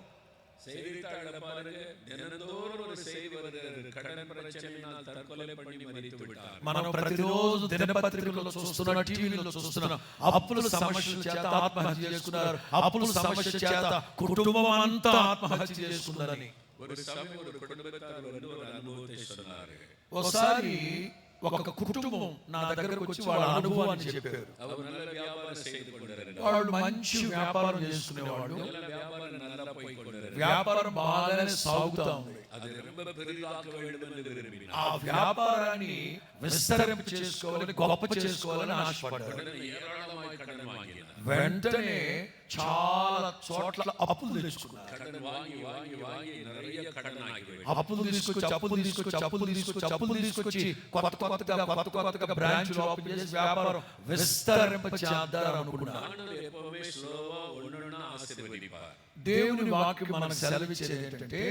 செய்தித்தாள பாருங்க, தினந்தோறும் ஒரு செய்தி வருகிறது. கடன் பிரச்சனையினால் தற்கொலை பண்ணி மரித்து விட்டார். మనం ప్రతిరోజు దినపత్రికల్లో చూస్తున్నాం, టీవీలో చూస్తున్నాం, అప్పుల సమస్యల చేత ఆత్మహత్య చేసుకున్నారు, అప్పుల సమస్య చేత కుటుంబం అంతా ఆత్మహత్య చేసుకున్నారని. ஒரு சமயம் ஒரு குடும்பத்தார் வந்து ஒரு అనుభూతి சொன்னாరు. ఒకసారి ఒక కుటుంబం నా దగ్గరకు వచ్చి వాళ్ళ అనుభవాన్ని చెప్పారు. அவர் நல்ல வியாபாரம் செய்து கொண்டிருந்தார். వాళ్ళు మంచి వ్యాపారం చేసుకునేవాళ్ళు, வியாபாரம் நல்லா போய் கொண்டிருந்தார். వ్యాపారం బాగానే సాగుతా ఉంది. அது ரொம்ப பெரிதாக்க வேண்டும் என்று விரும்பினார். ఆ వ్యాపారాన్ని విస్తరింప చేసుకోవాలని, గొప్ప చేసుకోవాలని ఆశపడ్డాడు. ஏராளமாய் கடன் வாங்கினார். వెంటనే చాలా చోట్ల అప్పులు తెచ్చుకున్నారు. கடன் வாங்கி வாங்கி வாங்கி நிறைய கடன் ஆகிவிட்டார். అప్పులు తీసుకొచ్చి కొత్తగా బ్రాంచ్లు ఓపెన్ చేసి వ్యాపారం విస్తరింప చేద్దారు అనుకున్నారు. ஆண்டவர் எப்பவுமே ஸ்லோவா ஒன்னொன்னா ஆசீர்வதிப்பார். దేవుని వాక్యం మనకు సెలవిచ్చేది ఏంటంటే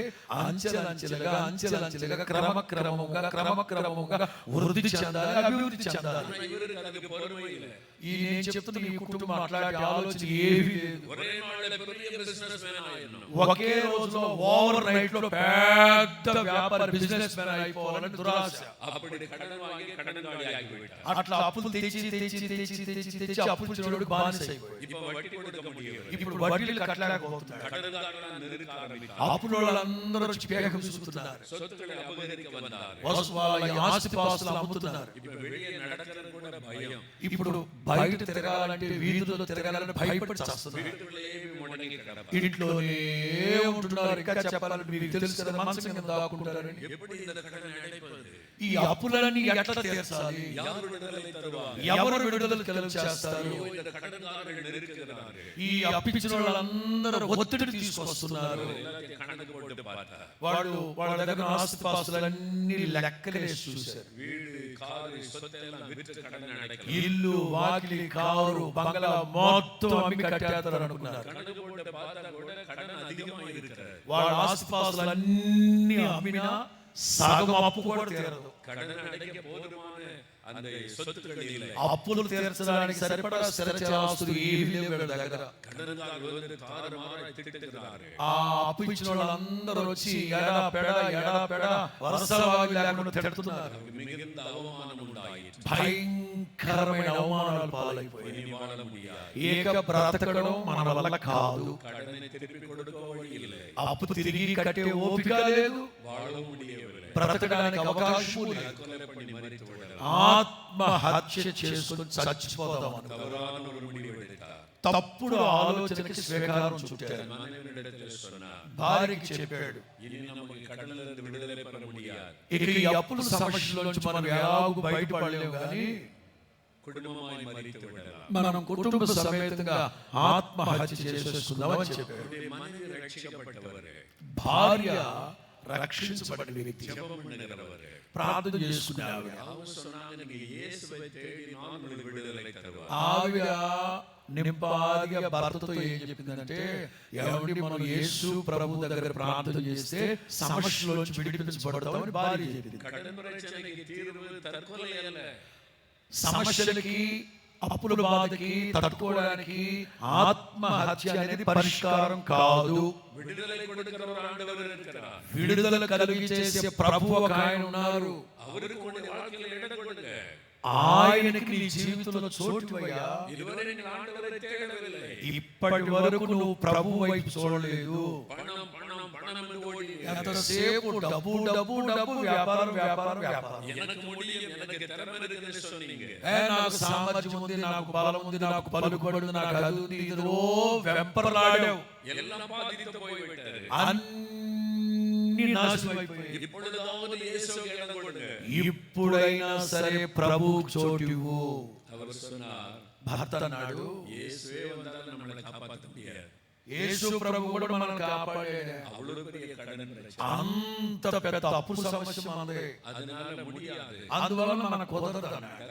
అంచెలంచెలుగా క్రమక్రమముగా వృద్ధి చెందాలి, అభివృద్ధి చెందాలి. இவருக்கு அதுக்கு பொறுமை இல்லை. ఈ నేను చెప్తున్న ఈ కుటుంబం మాట్లాడే ఆలోచన ఏమీ లేదు. ஒரே நாள்ல பெரிய பிசினஸ்மேன் ஆயிடணும். ఒకే రోజులో ఓవర్ నైట్ లో పెద్ద వ్యాపార బిజినెస్ మ్యాన్ అయిపోవాలని దురాశ. அப்படி கடன் வாங்கி கடன்காரி ஆகிவிட்டார். అట్లా అప్పులు తెచ్చి అప్పులు చేయడానికి బానిస అయిపోయాడు. இப்ப వడ్డీ கொடுக்க முடியும். ఇప్పుడు వడ్డీలు కట్టలేకపోతున్నాడు. கடன்காரன் நிறுத்த ஆரம்பித்தார். అప్పుల వాళ్ళందరూ వచ్చి పేగ విసురుతున్నారు, சொத்துக்களை அபகரிக்க வந்தார். వాళ్ళ ఆస్తిపాస్తులు అమ్ముతున్నారు. இப்ப வெளியே நடக்கிறது கூட பயம். ఇప్పుడు బయట తిరగాలంటే, వీధుల్లో తిరగాలంటే భయపడి చేస్తున్నారు. வீட்டுக்குள்ளேயே முடங்கி கிடப்பார். ఇంట్లోనే ఉంటున్నారు. ఇంకా చెప్పాలంటే మీకు తెలుసు కదా, మనసు కింద దాక్కుంటారని. எப்படி இந்த கடனை அடைப்பது? ఈ అప్పులన్నీ ఎట్లా తీర్చాలి, ఎవరు విడుదల చేస్తారు? ఈ అప్పించిన వాళ్ళందరూ ఒత్తిడి తీసుకొస్తున్నారు. వాళ్ళు వాళ్ళ దగ్గర ఆస్తిపాస్తులన్నీ లెక్కలేసి చూశారు. ఇల్లు, వాకిలి, కారు, బంగళా మొత్తం అమ్మి కట్టేస్తారు అనుకున్నారు. వాళ్ళ ఆస్తిపాస్తులన్నీ అమ్మినా సగం అప్పు కూడా తీరదు. అప్పులు తీర్చడానికి సరిపడా స్థిరచరాస్తులు ఏమీ లేవు వీళ్ళ దగ్గర. ఆ అప్పు ఇచ్చిన వాళ్ళందరూ వచ్చి ఎడా పెడ వరుసవాగి లేకుండా తిడుతున్నారు. భయంకరమైన అవమానాలు పాలైపోయి ఏక బ్రతకడం మన వల్ల కాదు. అప్పు తిరిగి కట్టే ఓపిక లేదు, బ్రతకడానికి అవకాశం లేదు. ఆత్మహత్య చేసుకుని చచ్చిపోదాం తప్పుడు ఆలోచనకి శ్రీకారం చుట్టారు. భార్యకి చెప్పాడు, ఇక ఈ అప్పుల సమస్యలోంచి మనం ఎలాగూ బయటపడలేము, కానీ మనం కుటుంబ సమేతంగా ఆత్మహత్య చేసేసుకుందామని చెప్పాడు. భార్య రక్షించబడిన వ్యక్తి, ప్రార్థన చేసుకున్నాడు. ఆవిడ నింపాదిగా భర్తతో ఏం చెప్పిందంటే, ఎవరి మనం యేసు ప్రభు దగ్గర ప్రార్థన చేస్తే సమస్యలోంచి విడిపించబడతామని భార్య చెప్పింది. సమస్యలకి, అప్పుల బాధకి తట్టుకోవడానికి ఆత్మహత్య అనేది పరిష్కారం కాదు. విడుదల కలిగి చేసే ప్రభు ఒక ఆయన ఉన్నారు. ఆయనకి నీ జీవితంలో చోటువయ్యా. ఇప్పటి వరకు నువ్వు ప్రభు వైపు చూడలేదు. ఎంతసేపు డబ్బు డబ్బు డబ్బు, వ్యాపారం వ్యాపారం వ్యాపారం. నాకు సామర్థ్యం ఉంది, నాకు బలం ఉంది, నాకు పలుకుబడి ఉంది, నాకు అది ఉంది, ఇదిలో వెంపర్లాడావు. అన్ని నాశనం అయిపోయాయి. ఇప్పుడైనా సరే ప్రభు చోటివు. భర్త అన్నాడు, యేసు ప్రభు కూడా మనల్ని కాపాడాడు. అంత పెద్ద అప్పు సమస్య మనదే, అందువల్ల మన కుదరదు అన్నాడు.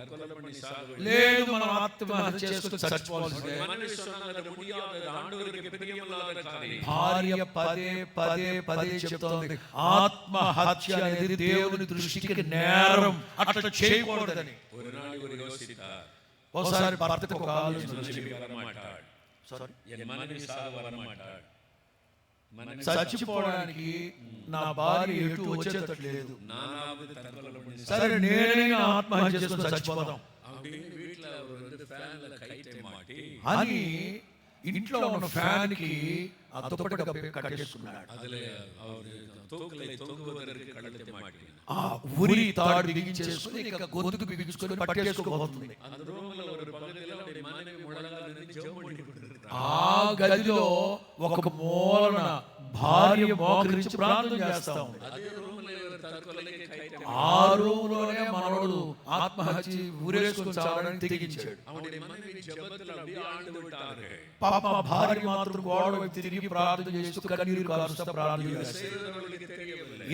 లేదు, మనం ఆత్మహత్య చేసుకుని చచ్చిపోవాల్సిందే. భార్య పదే పదే పదే చెప్తోంది, ఆత్మహత్య అనేది దేవుని దృష్టికి నేరం, అట్లా చేయకూడదని. ఒకసారి భర్తకు ఒక ఆలోచన, చచ్చిపోవడానికి నా భార్య ఎటు వచ్చేటట్లేదు, సరే నేనే ఆత్మహత్య చేసుకుని చచ్చిపోదాం అని ఇంట్లో ఉన్న ఫ్యాన్ కి దుప్పటి కట్టేసుకున్నాడు. ఆ ఉరి తాడు బిగించేసుకుని ఇక గొంతుకు బిగించుకొని పట్టేసుకోబోతుంది. ఆ గదిలో ఒక మూలన భార్య మోకరించి ప్రార్థన చేస్తా ఉంది. ఆ రూములోనే మనోడు ఆత్మహత్య ఊరేసుకుని చావడానికి తెగించాడు. పాప భార్య మాత్రం గోడ వైపు తిరిగి ప్రార్థన చేస్తూ కన్నీరు కారుస్తూ ప్రార్థన చేస్తాడు.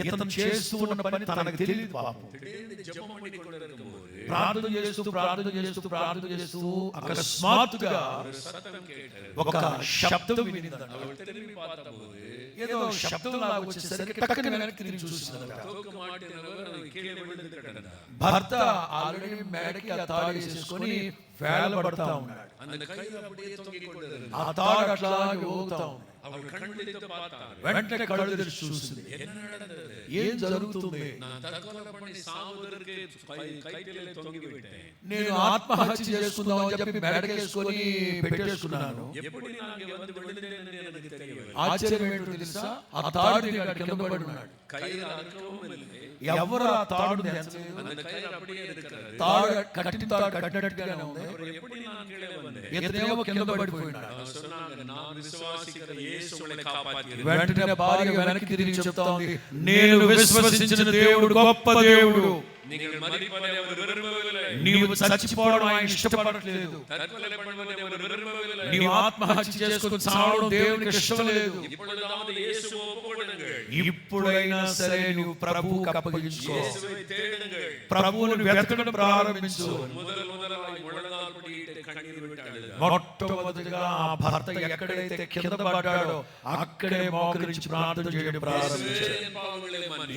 ఇతను చేస్తూ ఉన్న పని తనకు తెలియదు. పాపం ప్రార్థన చేస్తూ అకస్మాత్తుగా ఒక శబ్దం వినిందంట. ఏదో శబ్దం లాగా వచ్చేసరికి టక్కున వెనక్కి తిరిగి చూసిందంట. భర్త ఆల్రెడీ మేడకి ఆ తాడు వేసేసుకొని వేలబడతా ఉన్నాడు. ఆ తాడు అట్లాగే ఊగుతా ఉంది. వెంటనే కళ్ళు తెరిచి చూసింది, ఏం జరుగుతుంది? నేను ఆత్మహత్య చేసుకుందాం అని చెప్పి మెడకేసుకొని పెట్టేసుకున్నాను. ఆశ్చర్యం ఏంటో తెలుసా, ఆ తాడు కింద పడి ఉన్నాడు. ఎవరు ఆ తాడు తాడు కట్టిన తాడు కట్టినట్టుగానే ఉంది. ఇతనేమో కింద పడిపోయినాడు. వెంటనే భార్య వెనక్కి తిరిగి చెప్తా ఉంది, నేను విశ్వసించిన దేవుడు గొప్ప దేవుడు, நீங்கள் மரிப்பதை அவர் விரும்பவில்லை. నీవు చచ్చిపోవడం ఆయన ఇష్టపడట్లేదు. தற்கொலை பண்ணுவதை அவர் விரும்பவில்லை. నీవు ఆత్మహత్య చేసుకొని చావడం దేవునికి ఇష్టం లేదు. இப்பொழுதாவது இயேசுவை ஒப்புக்கொடுங்கள். ఇప్పుడైనా సరే నువ్వు ప్రభువుకు అప్పగించుకో. இயேசுவை தேடுங்கள். ప్రభువుని వెతకడం ప్రారంభించు. முதலாய் முழங்கால் படியிட்டு కన్నీరు విட்டு అழுదారు. మొట్టమొదటిగా ఆ భర్త ఎక్కడైతే కింద పడ్డాడో అక్కడే మోకరించి ప్రార్థన చేయడం ప్రారంభించాడు.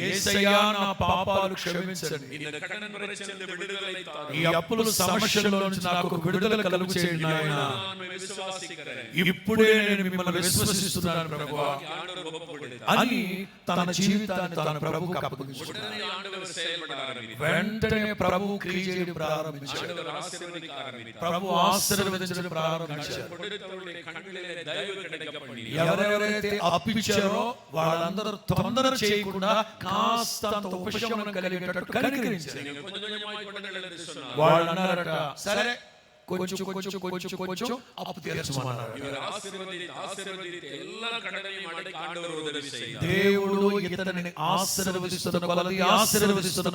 యేసయ్యా నా పాపాలు క్షమించండి. இந்த கடன் பிரச்சனை விடுதலை தாரும். ఈ అప్పుల సమస్యల నుంచి నాకు ఒక విడుదల కలుగు చేయండి నాయనా. நான் విశ్వాసిக்கிறேன். ఇప్పుడే నేను మిమ్మల్ని విశ్వసిస్తున్నాను ప్రభువా ஆண்டவர் ஒப்புக்கொடுத்தார். అని తన జీవితాన్ని తన ప్రభువుకు అప్పగించుకున్నాడు. உடனே ஆண்டவர் செயல்பட ஆரம்பித்தார். వెంటనే ప్రభువు క్రియ చేయడం ప్రారంభించాడు. ஆண்டவர் ஆசீர்வதிக்க ஆரம்பித்தார். ప్రభు ఆశీర్వదించడం ప్రారంభించాడు. கொடுத்தவருடைய కన్నులే దయவு கிடைக்க பண்ணி ఎవరెవరైతే అప్పిచ్చారో వాళ్ళందరూ తొందర చేయకుండా కాస్తంత ఉపశమనం కలిగేటట్టు కనికరించారు. நீங்கள் கொஞ்சம் கொஞ்சமாய் கொடுங்கள் என்று சொன்னார். వాళ్ళు అన్నారట, సరే కొంచెం కొంచెం కొంచెం కొంచెం అప్పు తీర్చమన్నారు. இவர் ஆசீர்வதித்து எல்லா கடனையும் அடைக்க ஆண்டவர் உதவி செய்தார். దేవుడు ఇతనిని ఆశీర్వదిస్తున్న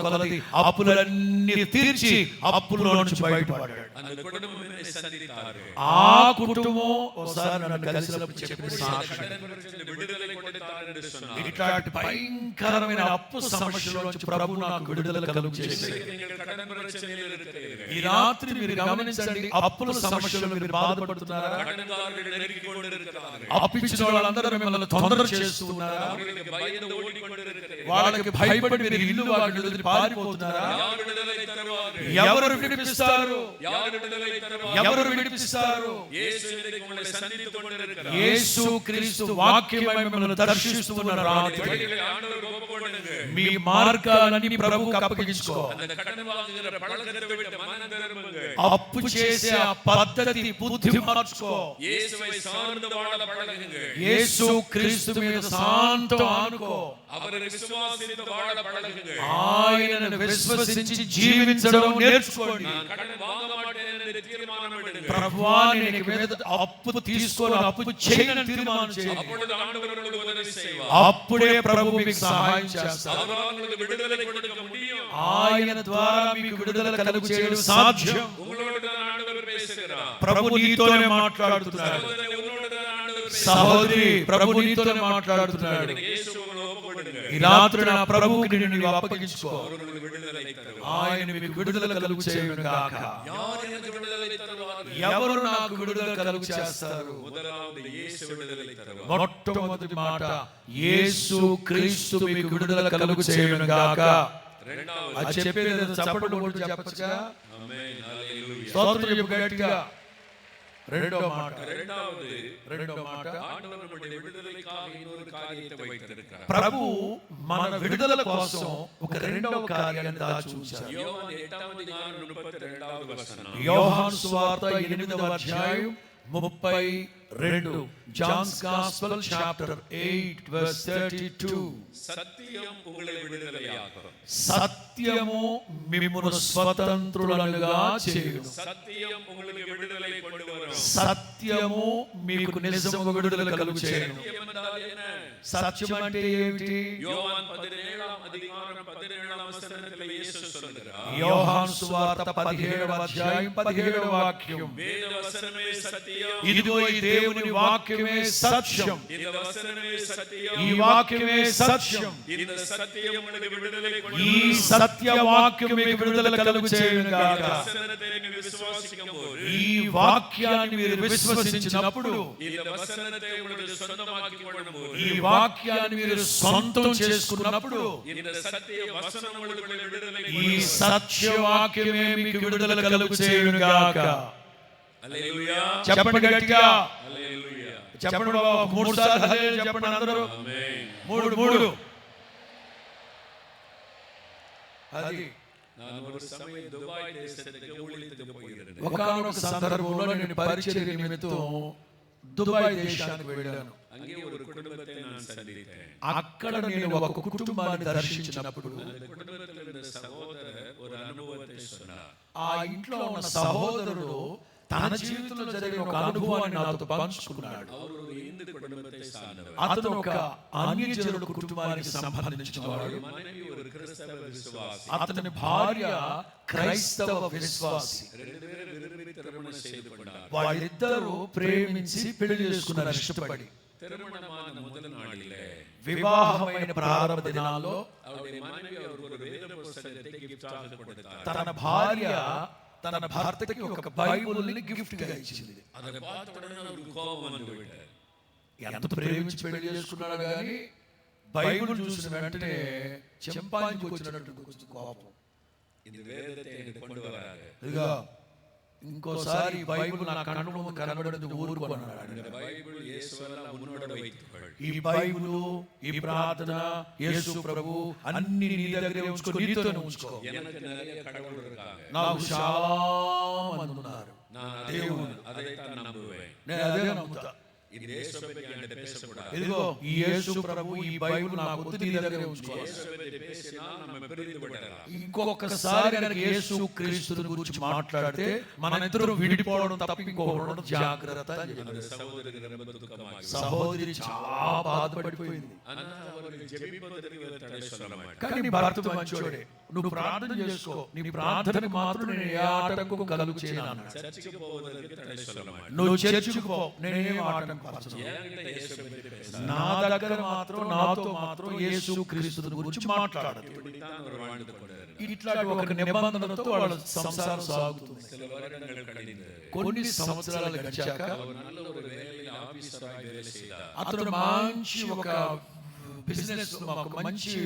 కొలది అప్పులన్నీ తీర్చి అప్పుల్లో నుంచి బయటపడ్డాడు. அந்த குடும்பமே சந்தித்தார். ఆ కుటుంబం ఒకసారి నన్ను కలిసినప్పుడు చెప్పిన సాక్ష్యం. கடன் பிரச்சனை విడుదலை கொடுத்தார் என்று சொன்னார். ఇట్లాంటి భయంకరమైన అప్పు సమస్యల నుంచి ప్రభు నాకు విడుదల కలుగు చేశాడు. நீங்கள் கடன் பிரச்சனையில் இருக்கிறீர்கள். ఈ రాత్రి మీరు గమనించండి, అప్పుల సమస్యలు మీరు బాధపడుతున్నారా? கடன்காரர்கள் நெருக்கிக் கொண்டிருக்கிறார்கள். అప్పిచ్చిన వాళ్ళందరూ మిమ్మల్ని తొందర చేస్తున్నారా? அவர்களுக்கு பயந்து ஓடிக்கொண்டிருக்கிறீர்கள். వాళ్ళకి భయపడి మీరు ఇల్లు వాళ్ళు వదిలి పారిపోతున్నారా? யார் விடுதலை தருவார்கள்? ఎవరు విడిపిస్తారు? யார் விடுதலை தருவார்கள்? ఎవరు విడిపిస్తారు? இயேசு இன்றைக்கு உங்களை சந்தித்துக் கொண்டிருக்கிறார். యేసు క్రీస్తు వాక్యమై మిమ్మల్ని దర్శిస్తున్న రాత్రి வழிகளை ஆண்டவருக்கு ஒப்புக்கொடுங்கள். మీ మార్గాలన్నీ ప్రభువుకు అప్పగించుకో. அந்த கடன் வாங்குகிற பழக்கத்தை விட்டு மனம் திரும்புங்கள். అప్పు చేసే ఆ పద్ధతి బుద్ధి మార్చుకో. இயேசுவை சார்ந்து வாழ பழகுங்கள். యేసు క్రీస్తు మీద శాంతం ఆనుకో. அவரை விசுவாசித்து வாழ பழகுங்கள். ఆయనను విశ్వసించి జీవించడం నేర్చుకోండి. நான் கடன் வாங்க மாட்டேன் என்று தீர்மானம் எடுங்கள். ప్రభువా నేను ఇక మీద అప్పు తీసుకోను, అప్పు చేయను తీర్మానం చేయండి. அப்பொழுது ஆண்டவர் உங்களுக்கு உதவி செய்வார். అప్పుడే ప్రభు మీకు సహాయం చేస్తారు. அவர் உங்களுக்கு விடுதலை கொடுக்க முடியும். ఆయన ద్వారా మీకు విడుదల కలుగు చేయడం సాధ్యం. உங்களோடு தான் ஆண்டவர் பேசுகிறார். ప్రభు నీతోనే మాట్లాడుతున్నాడు. சகோதரனே, உங்களோடு தான் ஆண்டவர் பேசுகிறார். సహోదరి, ప్రభు నీతోనే మాట్లాడుతున్నాడు. இயேசு உங்களை ஒப்புக்கொடுங்கள். ఈ రాత్రి నా ప్రభువుకి నీవు అప్పగించుకో. அவர் உங்களுக்கு விடுதலை தருவார். ఆయన మీకు విడుదల కలుగు చేయను గాక. யார் எனக்கு விடுதலை தருவார்கள்? ఎవరు నాకు విడుదల కలుగు చేస్తారు? முதலாவது இயேசு விடுதலை தருவார். మొట్టమొదటి మాట, యేసు క్రీస్తు మీకు విడుదల కలుగు చేయను గాక. இரண்டாவது అది చెప్పేది చప్పట్లు కొట్టి చెప్పొచ్చుగా? ஆமென். ஹalleluya. స్తోత్రం చెప్పు గట్టిగా. రెండో మాట ஆண்டவர் நம்முடைய விடுதலைக்காக இன்னொரு காரியத்தை வைத்திருக்கிறார். ప్రభు మన విడుదల కోసం ఒక రెండవ కార్యాన్ని దాచి ఉంచారు. யோவான் 8వ అధ్యాయం 32వ వచనం. యోహాను సువార్త 8వ అధ్యాయం 32. John's Gospel chapter 8 verse 32. సత్యం உங்களை విడుదలయాకును. సత్యము మిమ్మును స్వతంత్రులుగా చేయును. సత్యం உங்களுக்கு விடுதலை கொண்டு வரும். సత్యము మీకు నిజముగా విడుదల కలుగు చేయును. సత్యం என்றால் என்ன? సత్యం అంటే ఏమిటి? యోవాన్ 17వ అధ్యాయం 17వ వచనంలో యేసు சொல்கிறார். యోహాను సువార్త 17వ అధ్యాయం 17వ వాక్యం. వేద వచనమే సత్యం. ఇదిగో ఈ దేవుని వాక్యమే సత్యం. இந்த వచనమే సత్యం. ఈ వాక్యమే సత్యం. இந்த సత్యం உங்களுக்கு விடுதலை கொண்டு ఈ సత్య వాక్యం మీకు విడుదల కలుగు చేయును గాక. వచనத்தை நீங்கள் விசுவாசிக்கும்போது ఈ వాక్యాన్ని మీరు విశ్వసించినప్పుడు, இந்த వచనத்தை உங்களுக்கு சொந்தமாக்கிக் கொள்ளும்போது ఈ వాక్యాన్ని మీరు సొంతం చేసుకున్నప్పుడు, இந்த సత్య వచనం உங்களுக்கு విడుదலை ఈ సత్య వాక్యమే మీకు విడుదల కలుగు చేయును గాక. హల్లెలూయా. చెప్పండి గట్టిగా. హల్లెలూయా. చెప్పండి బాబా, 3 సార్లు హల్లెలూయా చెప్పండి అందరూ. ఆమేన్. 3 అది நான் ஒரு சமயம் துபாய் தேசத்துக்கு ஊழியத்துக்கு போயிருந்தேன். ఒకానొక సందర్భంలో నేను పరిచర్య నిమిత్తం దుబాయ్ దేశానికి వెళ్ళాను. அங்கே ஒரு குடும்பத்தை நான் சந்தித்தேன். అక్కడ నేను ఒక కుటుంబాన్ని దర్శించినప్పుడు அந்த குடும்பத்தில் இருந்த சகோதரர் ஒரு அனுபவத்தை சொன்னார். ఆ ఇంట్లో ఉన్న సహోదరుడు తన జీవితంలో జరిగిన ఒక అనుభవాన్ని నాతో పంచుకున్నాడు. அவர் ஒரு இந்து குடும்பத்தை சார்ந்தவர். అతను ఒక అన్యజనుడు కుటుంబానికి సంబంధించిన వాడు. மனைவி ஒரு கிறிஸ்தவ விசுவாசி, అతని భార్య క్రైస్తవ విశ్వాసి. ரெண்டு பேரும் விரும்பி திருமணம் செய்து கொண்டார். వాళ్ళిద్దరూ ప్రేమించి పెళ్లి చేసుకున్నారు ఇష్టపడి. திருமணமான முதல் நாளிலே వివాహమైన ప్రారంభ దినాల్లో அவருடைய மனைவி அவருக்கு ஒரு வேத புஸ்தகத்தை గిఫ్టాக கொடுத்தார். తన భార్య తన భర్తకి ఒక బైబిల్ని గిఫ్ట్ గా ఇచ్చింది. அதை பார்த்த உடனே அவருக்கு கோபం வந்து விட்டது. ఎంత ప్రేమించి పెళ్లి చేసుకున్నాడు కానీ బైబిల్ చూసిన వెంటనే చెంపాంజికి వచ్చినట్టు కొంచెం కోపం. இந்த வேதத்தை எனக்கு கொண்டு வராது, ఇదిగో ఇంకోసారి బైబిల్ నా కళ్ళ ముందు కనబడింది ఊరుకున్నాడు. இந்த பைபிள் இயேசுவெல்லாம் உன்னோட வைத்துக்கொள். ఈ బైబిల్, ఈ ప్రార్థన, యేసు ప్రభు అన్ని నీ దగ్గరే ఉంచుకో, నీతోనే ఉంచుకో. எனக்கு நிறைய கடவுள் இருக்காங்க, నాకు చాలా మంది ఉన్నారు, நான் దేవుడు அதைத்தான் நம்புவேன். నేను అదే నమ్ముతా. இது இயேசுவை பற்றி என்கிட்ட பேசக்கூடாது. ఇదిగో ఈ యేసు ప్రభు, ఈ బైబిల్ నాకు వద్దు, నీ దగ్గరే ఉంచుకో. இயேசுவை பற்றி பேசினால் நம்ம பிரிந்து விடலாம். ఇంకొకసారి కనుక యేసు క్రీస్తుని గురించి మాట్లాడితే మన ఇద్దరు విడిపోవడం తప్ప ఇంకోవడం జాగ్రత్త. அந்த சகோதரி ரொம்ப துக்கமாகி, సహోదరి చాలా బాధపడిపోయింది. ஆனால் அவர்கள் ஜெபிப்பதற்கு இவர் தடை சொல்ல மாட்டார். కానీ భర్త మంచోడే, నువ్వు ప్రార్థన చేసుకో, నీ ప్రార్థనకు మాత్రం నేను ఏ ఆటంకం కలుగు చేయను అన్నాడు. சர்ச்சுக்கு போவதற்கு தடை சொல்ல மாட்டார். నువ్వు చర్చికి పో, నేనేం ఆటంకం పరచను. என்கிட்ட இயேசுவை பற்றி பேச, నా దగ్గర మాత్రం, నాతో మాత్రం యేసు క్రీస్తుని గురించి మాట్లాడదు. இப்படித்தான் அவர் வாழ்ந்து கொண்டிருந்தார். ఇట్లాంటి ఒక నిబంధనతో వాళ్ళ సంసారం సాగుతుంది. சில வருடங்கள் கழிந்து కొన్ని సంవత్సరాలు గడిచాక அவர் நல்ல ஒரு வேலையில் ஆபீசராக வேலை செய்தார். అతను మంచి ఒక బిజినెస్ లో, ఒక మంచి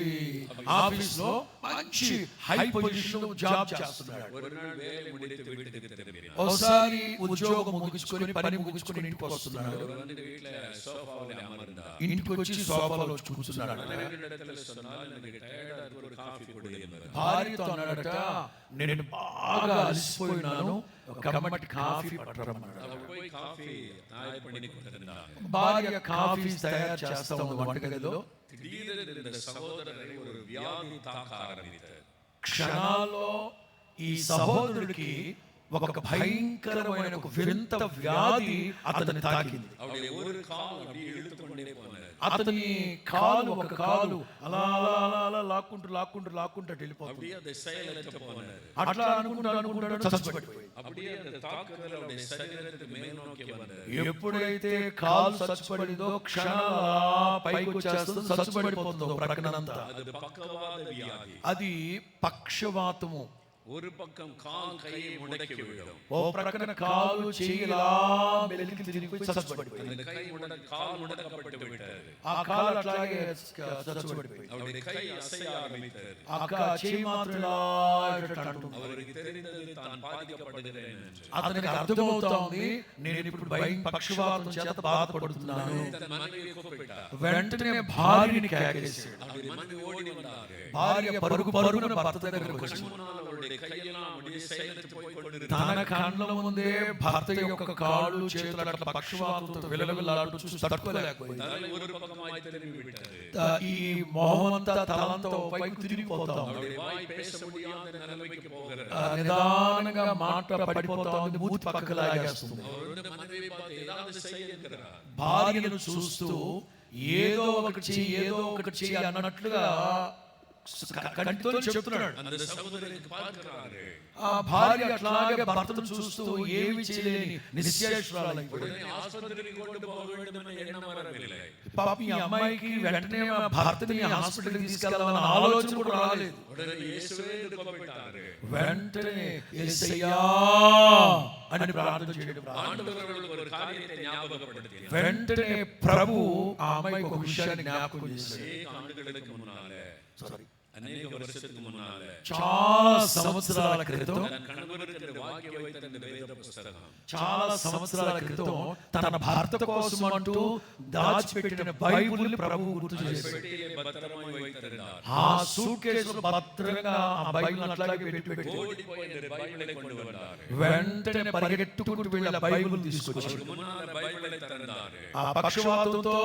ఆఫీస్ లో మంచి హై పొజిషన్ లో జాబ్ చేస్తున్నాడు. ஒரு நாள் வேலை முடித்து வீட்டுக்கு திரும்பினார். ఒకసారి ఉద్యోగం ముగించుకొని పని ముగించుకొని ఇంటికి వస్తున్నాడు. அவர் வந்து வீட்டுல சோஃபாவில் அமர்ந்தார். ఇంటికి వచ్చి సోఫాలో వచ్చి కూర్చున్నాడు. மனைவியிடத்தில் சொன்னால், எனக்கு டயர்டா இருக்கு, ஒரு காஃபி கொடு என்பார். భార్యతో అన్నాడట, నేను బాగా అలసిపోయినాను, ఒక కమ్మటి కాఫీ పట్టరమన్నాడు. அவர் போய் காஃபி தயார் பண்ணி கொண்டிருந்தார். భార్య కాఫీ తయారు చేస్తా ఉంది వంటగదిలో. திடீரென்று இந்த சகோதரரை ஒரு வியாதி தாக்க ஆரம்பித்தது. క్షణాల్లో ఈ సహోదరుడికి ఒక భయంకరమైన ఒక వింత వ్యాధి అతన్ని తాకింది. அவருடைய ஒரு கால் அப்படியே இழுத்து கொண்டே போனது. అతని కాలు, ఒక కాలు అలా అలా అలా అలా లాక్కుంటూ వెళ్ళిపోతుంది. அப்படியே அந்த செயலற்று போனது. అట్లా అనుకుంటాడు చచ్చిపడిపోయింది. அப்படியே அந்த தாக்குதல் அவருடைய சரீரத்துக்கு மேல் நோக்கி வந்தது. ఎప్పుడైతే కాలు చచ్చిపడిందో క్షణాల పైకి వచ్చేస్తుందో, చచ్చిపడిపోతుందో ప్రక్కనంతా. அது பக்கவாத வியாதி. అది పక్షవాతము. ஒரு பக்கம் கால் கையை முடக்கி விடும். ఓ ప్రక్కన కాలు చెయ్యిలా మెలికి తిరిగిపోయి చచ్చిపడిపోయింది. அந்த கை கால் முடக்கப்பட்டு விட்டது. ఆ కాలు అట్లాగే చచ్చిపడిపోయింది. அவருடைய கை அசைய ஆரம்பித்தது. ఆ చెయ్యి మాత్రం ఇలా ఇట్లా అంటుంది. அவருக்கு தெரிந்தது தான் பாதிக்கப்படுகிறேன் என்று. అతనికి అర్థమవుతోంది, నేను ఇప్పుడు పక్షవాతం చేత బాధపడుతున్నాను. தன் மனைவியை கூப்பிட்டார். వెంటనే భార్యని కేకేశాడు. அவருடைய மனைவி ஓடி வந்தார். భార్య పరుగున భర్త దగ్గరకు వచ్చి அவருடைய கையெல்லாம் அப்படியே செயலற்று போய் கொண்டிருந்தது. తన కళ్ళ ముందే భర్త యొక్క కాళ్ళు చేతులు అట్లా పక్షవాతంతో విలవిల్లాడుతూ చూసి తట్టుకోలేకపోయింది. தலை ஒரு பக்கமாய் திரும்பி விட்டது. ఈ మొహమంతా తలంతా పైకి తిరిగిపోతా ఉంది. அவருடைய வாய் பேச முடியாத நிலைமைக்கு போகிறது. నిదానంగా మాట పడిపోతా ఉంది, మూతి పక్కకు లాగేస్తుంది. அவருடைய மனைவியை பார்த்து ஏதாவது செய்ய என்கிறார். భార్యను చూస్తూ ఏదో ఒకటి చెయ్యి అన్నట్లుగా కంటితో చెప్తున్నాడు. அந்த சகோதரருக்கு பார்க்கிறாரு. ఆ భార్య అట్లాగే భర్తను చూస్తూ ఏమి చేయలేని నిశ్చేష్టురాలైపోయింది. உடனே ஆஸ்பத்திரிக்கு கொண்டு போக வேண்டும் என்ற எண்ணம் வரவில்லை. పాపం ఈ అమ్మాయికి వెంటనే భర్తని హాస్పిటల్కి తీసుకెళ్లాలన్న ఆలోచన కూడా రాలేదు. உடனே இயேசுவே கூப்பிட்டாரு. వెంటనే యేసయ్యా అని ప్రార్థన చేయడం. ஆண்டவர் அவர்களுக்கு ஒரு காரியத்தை ஞாபகப்படுத்தினார். వెంటనే ప్రభు ఆ అమ్మాయికి ఒక విషయాన్ని జ్ఞాపకం చేశాడు. அநேக வருஷத்துக்கு முன்னால, చాలా సంవత్సరాల క్రితం, தன் கணவருக்கு வாங்கி வைத்த இந்த வேத புஸ்தகம், చాలా సంవత్సరాల క్రితం తన భర్త కోసం అంటూ దాచిపెట్టిన బైబిల్ని ప్రభు గుర్తు చేశాడు. பெட்டியை பத்திரமாய் வைத்திருந்தார். ఆ సూట్ కేసులో భద్రంగా ఆ బైబిల్ అట్లాగే పెట్టి ஓடி போய் இந்த பைபிளை கொண்டு வந்தார். వెంటనే పరిగెట్టుకుంటూ వెళ్ళి ఆ బైబిల్ తీసుకొచ్చాడు. அவருக்கு முன்னால பைபிளை திறந்தார். ఆ పక్షవాతంతో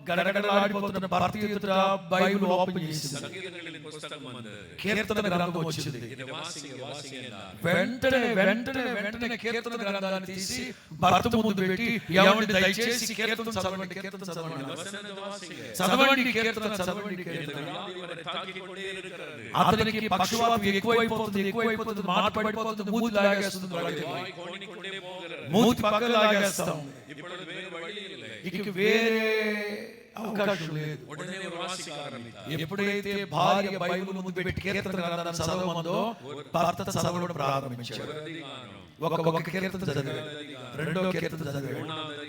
గడగడలాడిపోతున్న భర్త ఎదుట బైబిల్ ఓపెన్ చేసింది. సంగీతங்களின் పుస్తకం వந்தது. కీర్తన గ్రంథం వచ్చింది. இதை வாசிங்க வாசிங்க என்றார். వెంటనే కీర్తన గ్రంథాన్ని తీసి భర్త ముందు పెట్టి, ఏమండి దయచేసి కీర్తన చదవండి, కీర్తన చదవండి, வசனத்தை வாசிங்க. చదవండి కీర్తన చదవండి. இந்த வியாதி அவரை தாக்கிக் கொண்டே இருக்கிறது. అతనికి పక్షవాతం ఎక్కువైపోతుంది, మాట పడిపోతుంది, మూతి లాగేస్తుంది, வாய் கோணிக்கொண்டே போகிறது. మూతి పక్కన లాగేస్తాం. இப்பொழுது வேறு வழி இல்லை. ఇక వేరే అవకాశం లేదు. உடனே ஒரு வாசிக்க ஆரம்பித்தார். ఎప్పుడైతే భార్య బైబిల్ ముందు పెట్టి కీర్తన గ్రంథాన్ని చదవమందో భర్త చదవడం ప్రారంభించాడు. ఒక కీర్తన చదివాడు, రెండో కీర్తన చదివాడు,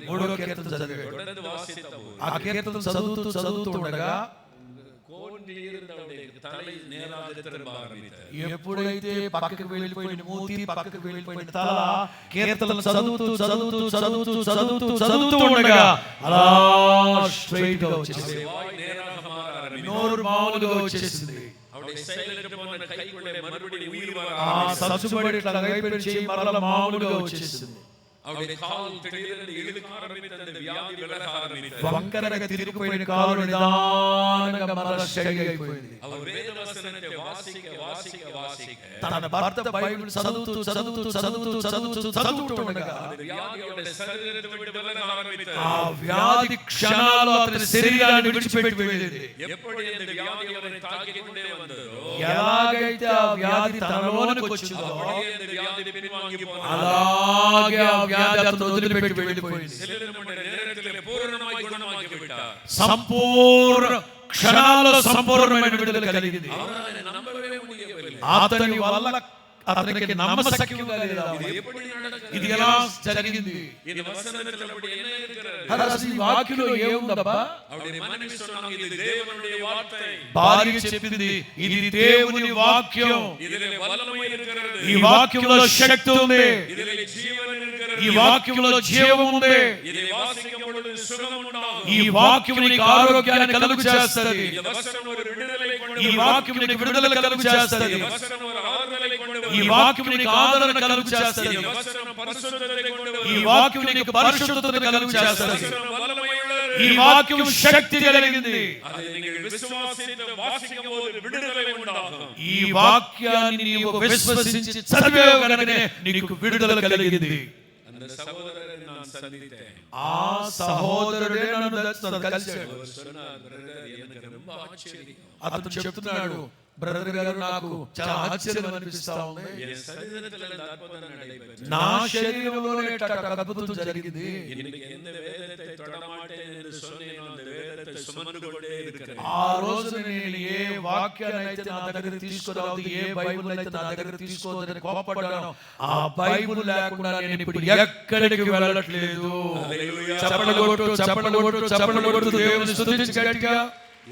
మూడో కీర్తన చదివాడు. தொடர்ந்து வாசித்தபோது ఆ కీర్తన చదువుతూ ఉండగా கோண்டியிருந்தவருடைய தலை நேராக திரும்ப ஆரம்பித்தது. ఎప్పుడైతే పక్కకు వెళ్ళిపోయిన మూతి, పక్కకు వెళ్ళిపోయిన తల, కీర్తనలు చదువుతూ ఉండగా అలా స్ట్రైట్ గా వచ్చేసింది. வாய் நேராக மாற ஆரம்பித்தது. నోరు మామూలుగా వచ్చేసింది. அவருடைய செயலுக்கு போன கைக்குள்ளே மறுபடியும் உயிர் வர ఆ ஆரம்பித்தது. సచ్చుబడి ఇట్లా గైపెట్టి చేయి మరల మామూలుగా వచ్చేసింది. அவருடைய கால் திடீரென்று இழுக்க ஆரம்பித்த அந்த வியாதி விலக ஆரம்பித்தது. వంకరగా తిరిగిపోయిన కాలు నిదానంగా మరల స్ట్రైట్ అయిపోయింది. அவர் வேத வசனத்தை வாசிக்க வாசிக்க வாசிக்க తన భర్త బైబిల్ చదువుతూ ఉండగా அந்த வியாதி அவருடைய శరీరத்தை விட்டு விலக ஆரம்பித்தது. ఆ వ్యాధి క్షణాల్లో అతని శరీరాన్ని విడిచిపెట్టి వెళ్ళింది. எப்படி அந்த வியாதி அவரை தாக்கிக் கொண்டே வந்ததோ, ఎలాగైతే ఆ వ్యాధి తనలోనికి వచ్చిందో அப்படியே அந்த வியாதி பின்வாங்கி போனது. అలాగే ఆ వ్యాధి అతను వదిలిపెట్టి వెళ్ళిపోయింది. சில நேரத்திலே பூரணமாய் குணமாக்கி விட்டார். సంపూర్ణ క్షణాల్లో సంపూర్ణమైన విడుదల కలిగింది. அவரால் நம்பவே முடியவில்லை. అతని వల్ల అతనికి నమ్మశక్యంగా లేదు. இது எப்படி நடக்கிறது? ఇది ఎలా జరిగింది? இந்த வசனத்தில் அப்படி என்ன இருக்கிறது? అసలు ఈ వాక్యంలో ఏముందబ్బా? அவருடைய மனைவி சொன்னாங்க, இது தேவனுடைய வார்த்தை. భార్య చెప్పింది, ఇది దేవుని వాక్యం, இதிலே வல்லமை இருக்கிறது. ఈ వాక్యంలో శక్తి ఉంది, இதிலே ஜீவன் இருக்கிறது. ఈ వాక్యంలో జీవం ఉంది, இதை வாசிக்கும் பொழுது சுகம் உண்டாகும். ఈ వాక్యం నీకు ఆరోగ్యాన్ని కలుగు చేస్తది, இந்த வசனம் ஒரு விடுதலை கொண்டு ఈ వాక్యం నీకు విడుదల కలుగు చేస్తది, இந்த వசనం ஒரு ఆదరణை கொண்டு ఈ వాక్యం నీకు ఆదరణ కలుగు చేస్తది, இந்த వసనం పరిశుద్ధத்தை கொண்டு ఈ వాక్యం నీకు పరిశుద్ధతను కలుగు చేస్తది, వసనం వల్లమై ఉన్నది. ఈ వాక్యం శక్తి కలిగింది. அதை நீங்கள் விசுவாசித்து வாசிக்கும்போது விடுதலை உண்டாகும். ఈ వాక్యాన్ని నీవు విశ్వసించి చదివేవు గనుకనే నీకు విడుదల కలిగింది. அந்த சகோதரரை நான் சந்தித்தேன். ఆ సహోదరుడే నన్ను కలిశాడు. அவர் சொன்னார், "பிரதர், எனக்கு ரொம்ப ஆச்சரியம். అతను చెప్తున్నాడు, బ్రదర్ గారు నాకు చాలా ఆశ్చర్యం అనిపిస్తా ఉంది. என் சரீரத்தில் இந்த அற்புதம் நடைபெற்றது. నా శరీరంలోనే అద్భుతం జరిగింది. இன்னைக்கு எந்த வேதத்தை தொடமாட்டேன் என்று சொன்னேன், அந்த வேதத்தை சுமந்து கொண்டே இருக்கிறேன். ఆ రోజు నేను ఏ వాక్యాన్ని అయితే నా దగ్గర తీసుకురావద్దు, ఏ బైబిల్ అయితే నా దగ్గర తీసుకోవద్దని కోపపడ్డాను, ఆ బైబిల్ లేకుండా నేను ఇప్పుడు ఎక్కడికి వెళ్ళట్లేదు. చప్పట్లు కొట్టు దేవుని స్తుతించు గట్టిగా.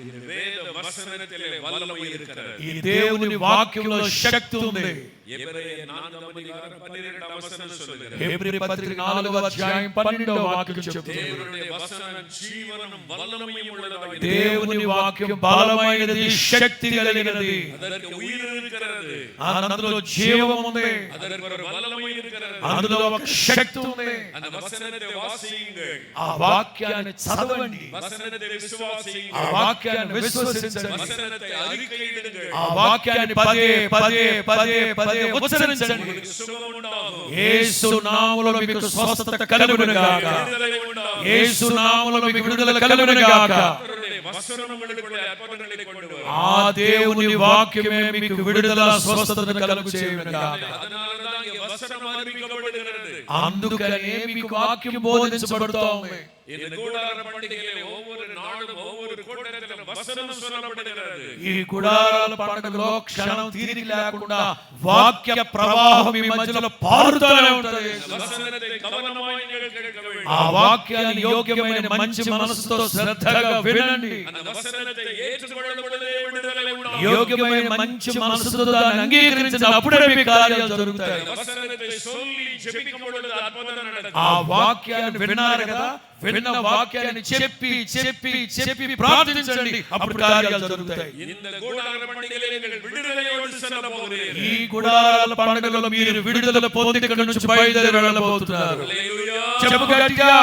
இந்த வேத வசனத்திலே வல்லமை இருக்கிறது. ఈ దేవుని వాక్యంలో శక్తి ఉంది. எபிரேயர் 4:12 சொல்கிறது. హెబ్రీ పత్రిక 4:12 వాక్యం చెప్తుంది, தேவனுடைய வசனம் ஜீவனும் வல்லமையும் உள்ளதாய் దేవుని వాక్యం బలమైనది, శక్తి కలిగినది, அதற்கு உயிர் இருக்கிறது. అందులో జీవం ఉంది, அதற்கு ஒரு வல்லமை இருக்கிறது. అందులో ఒక శక్తి ఉంది. அந்த வசனத்தை வாசியுங்கள். ఆ వాక్యాన్ని చదవండి, வசனத்தை విశ్వాసించండి. ఆ వాక్యాన్ని విశ్వసించండి, வசனத்தை அறிக்கையிடுங்கள். ఆ వాక్యాన్ని పదే పదే పదే పదే ఉచ్చరించండి. உங்களுக்கு சுகம் உண்டாகும். యేసు నామములో మీకు స్వస్థత కలుగును గాక, விடுதலை உண்டாகும். యేసు నామములో మీకు విడుదల కలుగును గాక. அவருடைய வசனம் உங்களுக்குள்ளே அற்புதங்களை கொண்டு வரும். ఆ దేవుని వాక్యమే మీకు విడుదల స్వస్థతను కలుగు చేయును గాక. அதனாலதான் இங்கே வசனம் அறிவிக்கப்படுகிறது. అందుకనే మీకు వాక్యం బోధించబడుతూ ఉంది. இந்த கூடார பண்டிகையிலே ஒவ்வொரு நாளும் ஒவ்வொரு கூட்டத்திலும் வசனம் சொல்லப்படுகிறது. ఈ గుడారాల పండుగలో క్షణం తీరిక లేకుండా వాక్య ప్రవాహం మీ మధ్యలో పారుతూనే ఉంటది. வசனத்தை கவனமாய் நீங்கள் கேட்க வேண்டும். ఆ వాక్యాన్ని యోగ్యమైన మంచి మనసుతో శ్రద్ధగా వినండి. அந்த வசனத்தை ஏற்றுக்கொள்ளும் பொழுதே விடுதலை உண்டாகும். యోగ్యమైన మంచి మనసుతో దాన్ని అంగీకరించినప్పుడే మీ కార్యాలు జరుగుతాయి. வசனத்தை சொல்லி ஜெபிக்கும் பொழுது அற்புதம் நடக்கும். ఆ వాక్యాన్ని విన్నారు కదా, విన్న వాక్యాన్ని చెప్పి చెప్పి చెప్పి ప్రార్థించండి, అప్పుడు కార్యాలు జరుగుతాయి. இந்த கூடார பண்டிகையிலே நீங்கள் விடுதலையோடு செல்ல போகிறீர்கள். ఈ గుడారాల పండుగలో మీరు విడుదల పొంది ఇక్కడి నుంచి బయలుదేరి వెళ్ళబోతున్నారు. హల్లెలూయా. చెప్పు గట్టిగా.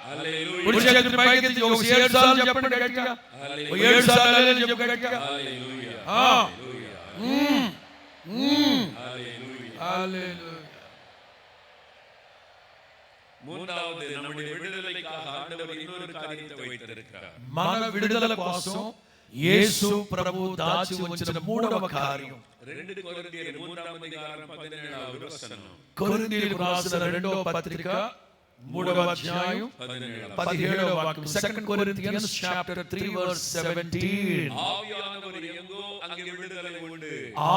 హల్లెలూయా. కుడి చేతిని పైకెత్తి ఒక 7 సార్లు చెప్పండి గట్టిగా. 7 సార్లు హల్లెలూయా చెప్పు గట్టిగా. హల్లెలూయా. హల్లెలూయా. மூன்றாவது நம்முடைய விடுதலைக்காக ஆண்டவர் இன்னொரு காரியத்தை வைத்திருக்கிறார். మన విడుదల కోసం యేసు ప్రభు దాచి ఉంచిన మూడవ కార్యం 2 కొరింథీయులు 3:17 కొరింథీయులకు రాసిన రెండవ పత్రిక 3వ అధ్యాయం 17వ వాక్యం. 2 Corinthians chapter 3 verse 17. ஆவியானவர் எங்கோ அங்கே விடுதலை உண்டு.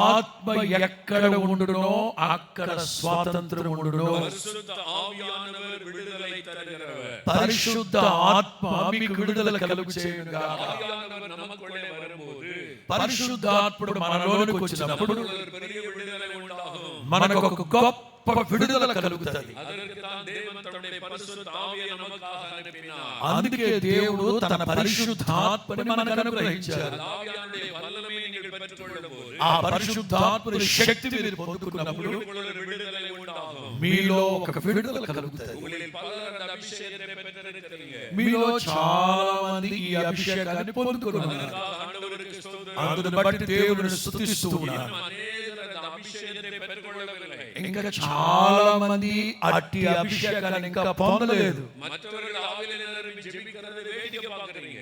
ఆత్మ ఎక్కడ ఉండునో అక్కడ స్వాతంత్రం ఉండును. పరిశుద్ధ ఆవియానவர் విడుదలై తరుகிறவர். పరిశుద్ధ ఆత్మ మీకు విడుదల కలుగు చేయునుగా. ఆవియానவர் நமக்குள்ளே வரும்போது పరిశుద్ధాత్ముడు మనలోనికి వచ్చినప్పుడు ஒரு பெரிய விடுதலை உண்டாகும். మనకు ఒక గొప్ప విడుదల కలుగుతుంది. அதற்கு தான் தேவன் தன்னுடைய பரிசுத்த ஆவியை நமக்காக அனுப்பினார். అందుకే దేవుడు తన పరిశుద్ధాత్మని మనకు అనుగ్రహించారు. ஆவியானுடைய வல்லமையை நீங்கள் பெற்றுக்கொள்ளும்போது ఆ పరిశుద్ధాత్మని శక్తి మీరు పొందుకున్నప్పుడు உங்களுக்கு விடுதலை உண்டாகும். మీలో ఒక విడుదల కలుగుతుంది. உங்களில் பலர் அந்த அபிஷேகத்தை பெற்றிருக்கிறீங்க. మీలో చాలా మంది ఈ అభిషేకాన్ని పొందుకున్నారు. அதற்காக ஆண்டவருக்கு ஸ்தோத்திரம். అందును బట్టి దేవుని స్తుతిస్తూ ఉన్నారు. அநேகர் அந்த அபிஷேகத்தை பெற்றுக்கொள்ளவில்லை. ఇంకా చాలా మంది అట్టి అభిషేకాన్ని ఇంకా పొందలేదు. மற்றவர்கள் ஆவியிலே நிரம்பி ஜெபிக்கிறதை வேடிக்கை பார்க்கறீங்க.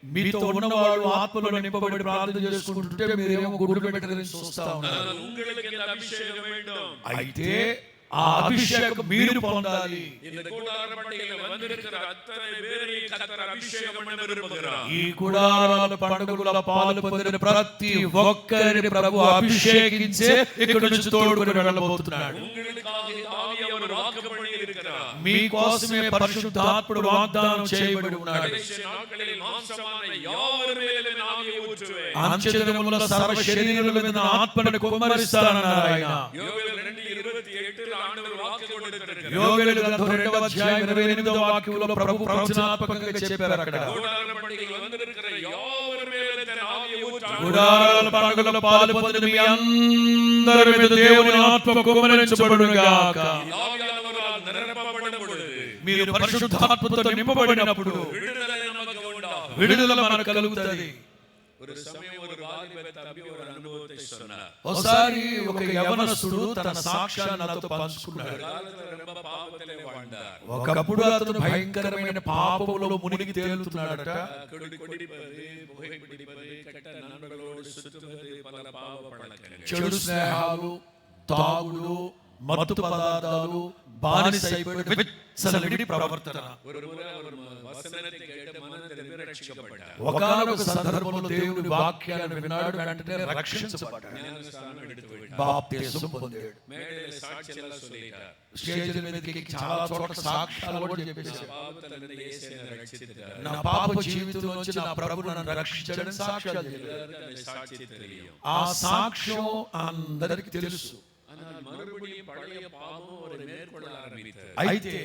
మీతో ఉన్నవాళ్ళు ఆత్మలో నింపబడి ప్రార్థన చేసుకుంటుంటే మీరేమో గుడ్లు పెట్టారని చూస్తా ఉన్నారు. ஆனால் உங்களுக்கு இந்த அபிஷேகம் வேண்டும். అయితే ఆ అభిషేకం మీరు పొందాలి. இந்த கூடார பண்டிகையில வந்திருக்கிற அத்தனை பேரையும் கர்த்தர் அபிஷேகம் பண்ண விரும்புகிறார். ఈ గుడారాల పండుగల పాలు పొందిన ప్రతి ఒక్కరిని ప్రభు అభిషేకించే ఇక్కడి నుంచి తోడుకొని వెళ్ళబోతున్నాడు. உங்களுக்காக இந்த ஆவியை அவர் வாக்கு பண்ணி இருக்கிறார். మీకోసమే పరిశుద్ధాత్ముడు వాగ్దానం చేయబడి ఉన్నాడు. கடைசி நாட்களில் மாம்சமான யாவர் மேலும் என் ஆவியை ஊற்றுவேன். అంచెదినముల సర్వ శరీరుల మీద ఆత్మను కుమ్మరిస్తానన్నారు ఆయన. யோவேல் 2:28 ஆண்டவர் வாக்கு கொடுத்திருக்கிறார். యోవేలు గ్రంథం 2వ అధ్యాయం 28వ వాక్యంలో ప్రభు ప్రవచనాత్మకంగా చెప్పారు. అక్కడ கூடார பண்டிகையில் வந்திருக்கிற யாவர் மேலும் தன் ஆவியை ஊற்றுவேன். గుడారాల పండుగల పాలు పొందిన మీ అందరి మీద దేవుని ఆత్మ కుమ్మరించబడునుగాక. ஆவியானவரால் நிரப்பப்படும் பொழுது మీరు పరిశుద్ధాత్మతో నింపబడినప్పుడు விடுதலை நமக்கு உண்டாகும். విడుదల మనకు కలుగుతుంది. ஒரு சமயம் ஒரு வாலிப தம்பி ஒரு அனுபவத்தை சொன்னார். ఒకసారి ఒక యవనస్తుడు తన సాక్ష్యాన్ని నాతో పంచుకున్నాడు. காலத்துல ரொம்ப பாவத்திலே வாழ்ந்தார். ఒకప్పుడు అతను భయంకరమైన పాపములో మునిగి తేలుతున్నాడట. குடிப்பது, புகைப்பிடிப்பது, கெட்ட நண்பர்களோடு சுற்றுவது, பல பாவ பழக்கங்கள். చెడు స్నేహాలు, తాగుడు, మత్తు పదార్థాలు, బానిసైపోయిన విచ్చలవిడి ప్రవర్తన. ஒரு முறை அவர் வசனத்தை கேட்டு மனதில் ரட்சிக்கப்பட்டார். ఒకానొక సందర్భంలో దేవుని వాక్యాన్ని విన్నాడు, వెంటనే రక్షించబడ్డాడు. ஞானஸ்நானம் எடுத்து விட்டார். బాప్తిసం పొందాడు. மேடையில சாட்சி எல்லாம் சொல்லிட்டார். స్టేజ్ మీదకి ఎక్కి చాలా చోట్ల సాక్ష్యాలు కూడా చెప్పేశాడు. பாவத்துல இருந்து இயேசு என்னை ரட்சித்தார். నా పాప జీవితం నుంచి నా ప్రభు నన్ను రక్షించాడని సాక్ష్యాలు చెప్పాడు. எல்லாருக்கும் அந்த சாட்சி தெரியும். ఆ సాక్ష్యం అందరికీ తెలుసు. ஆனால் மறுபடியும் பழைய பாவம் ஒரு மேற்கொள்ள ஆரம்பித்தது. అయితే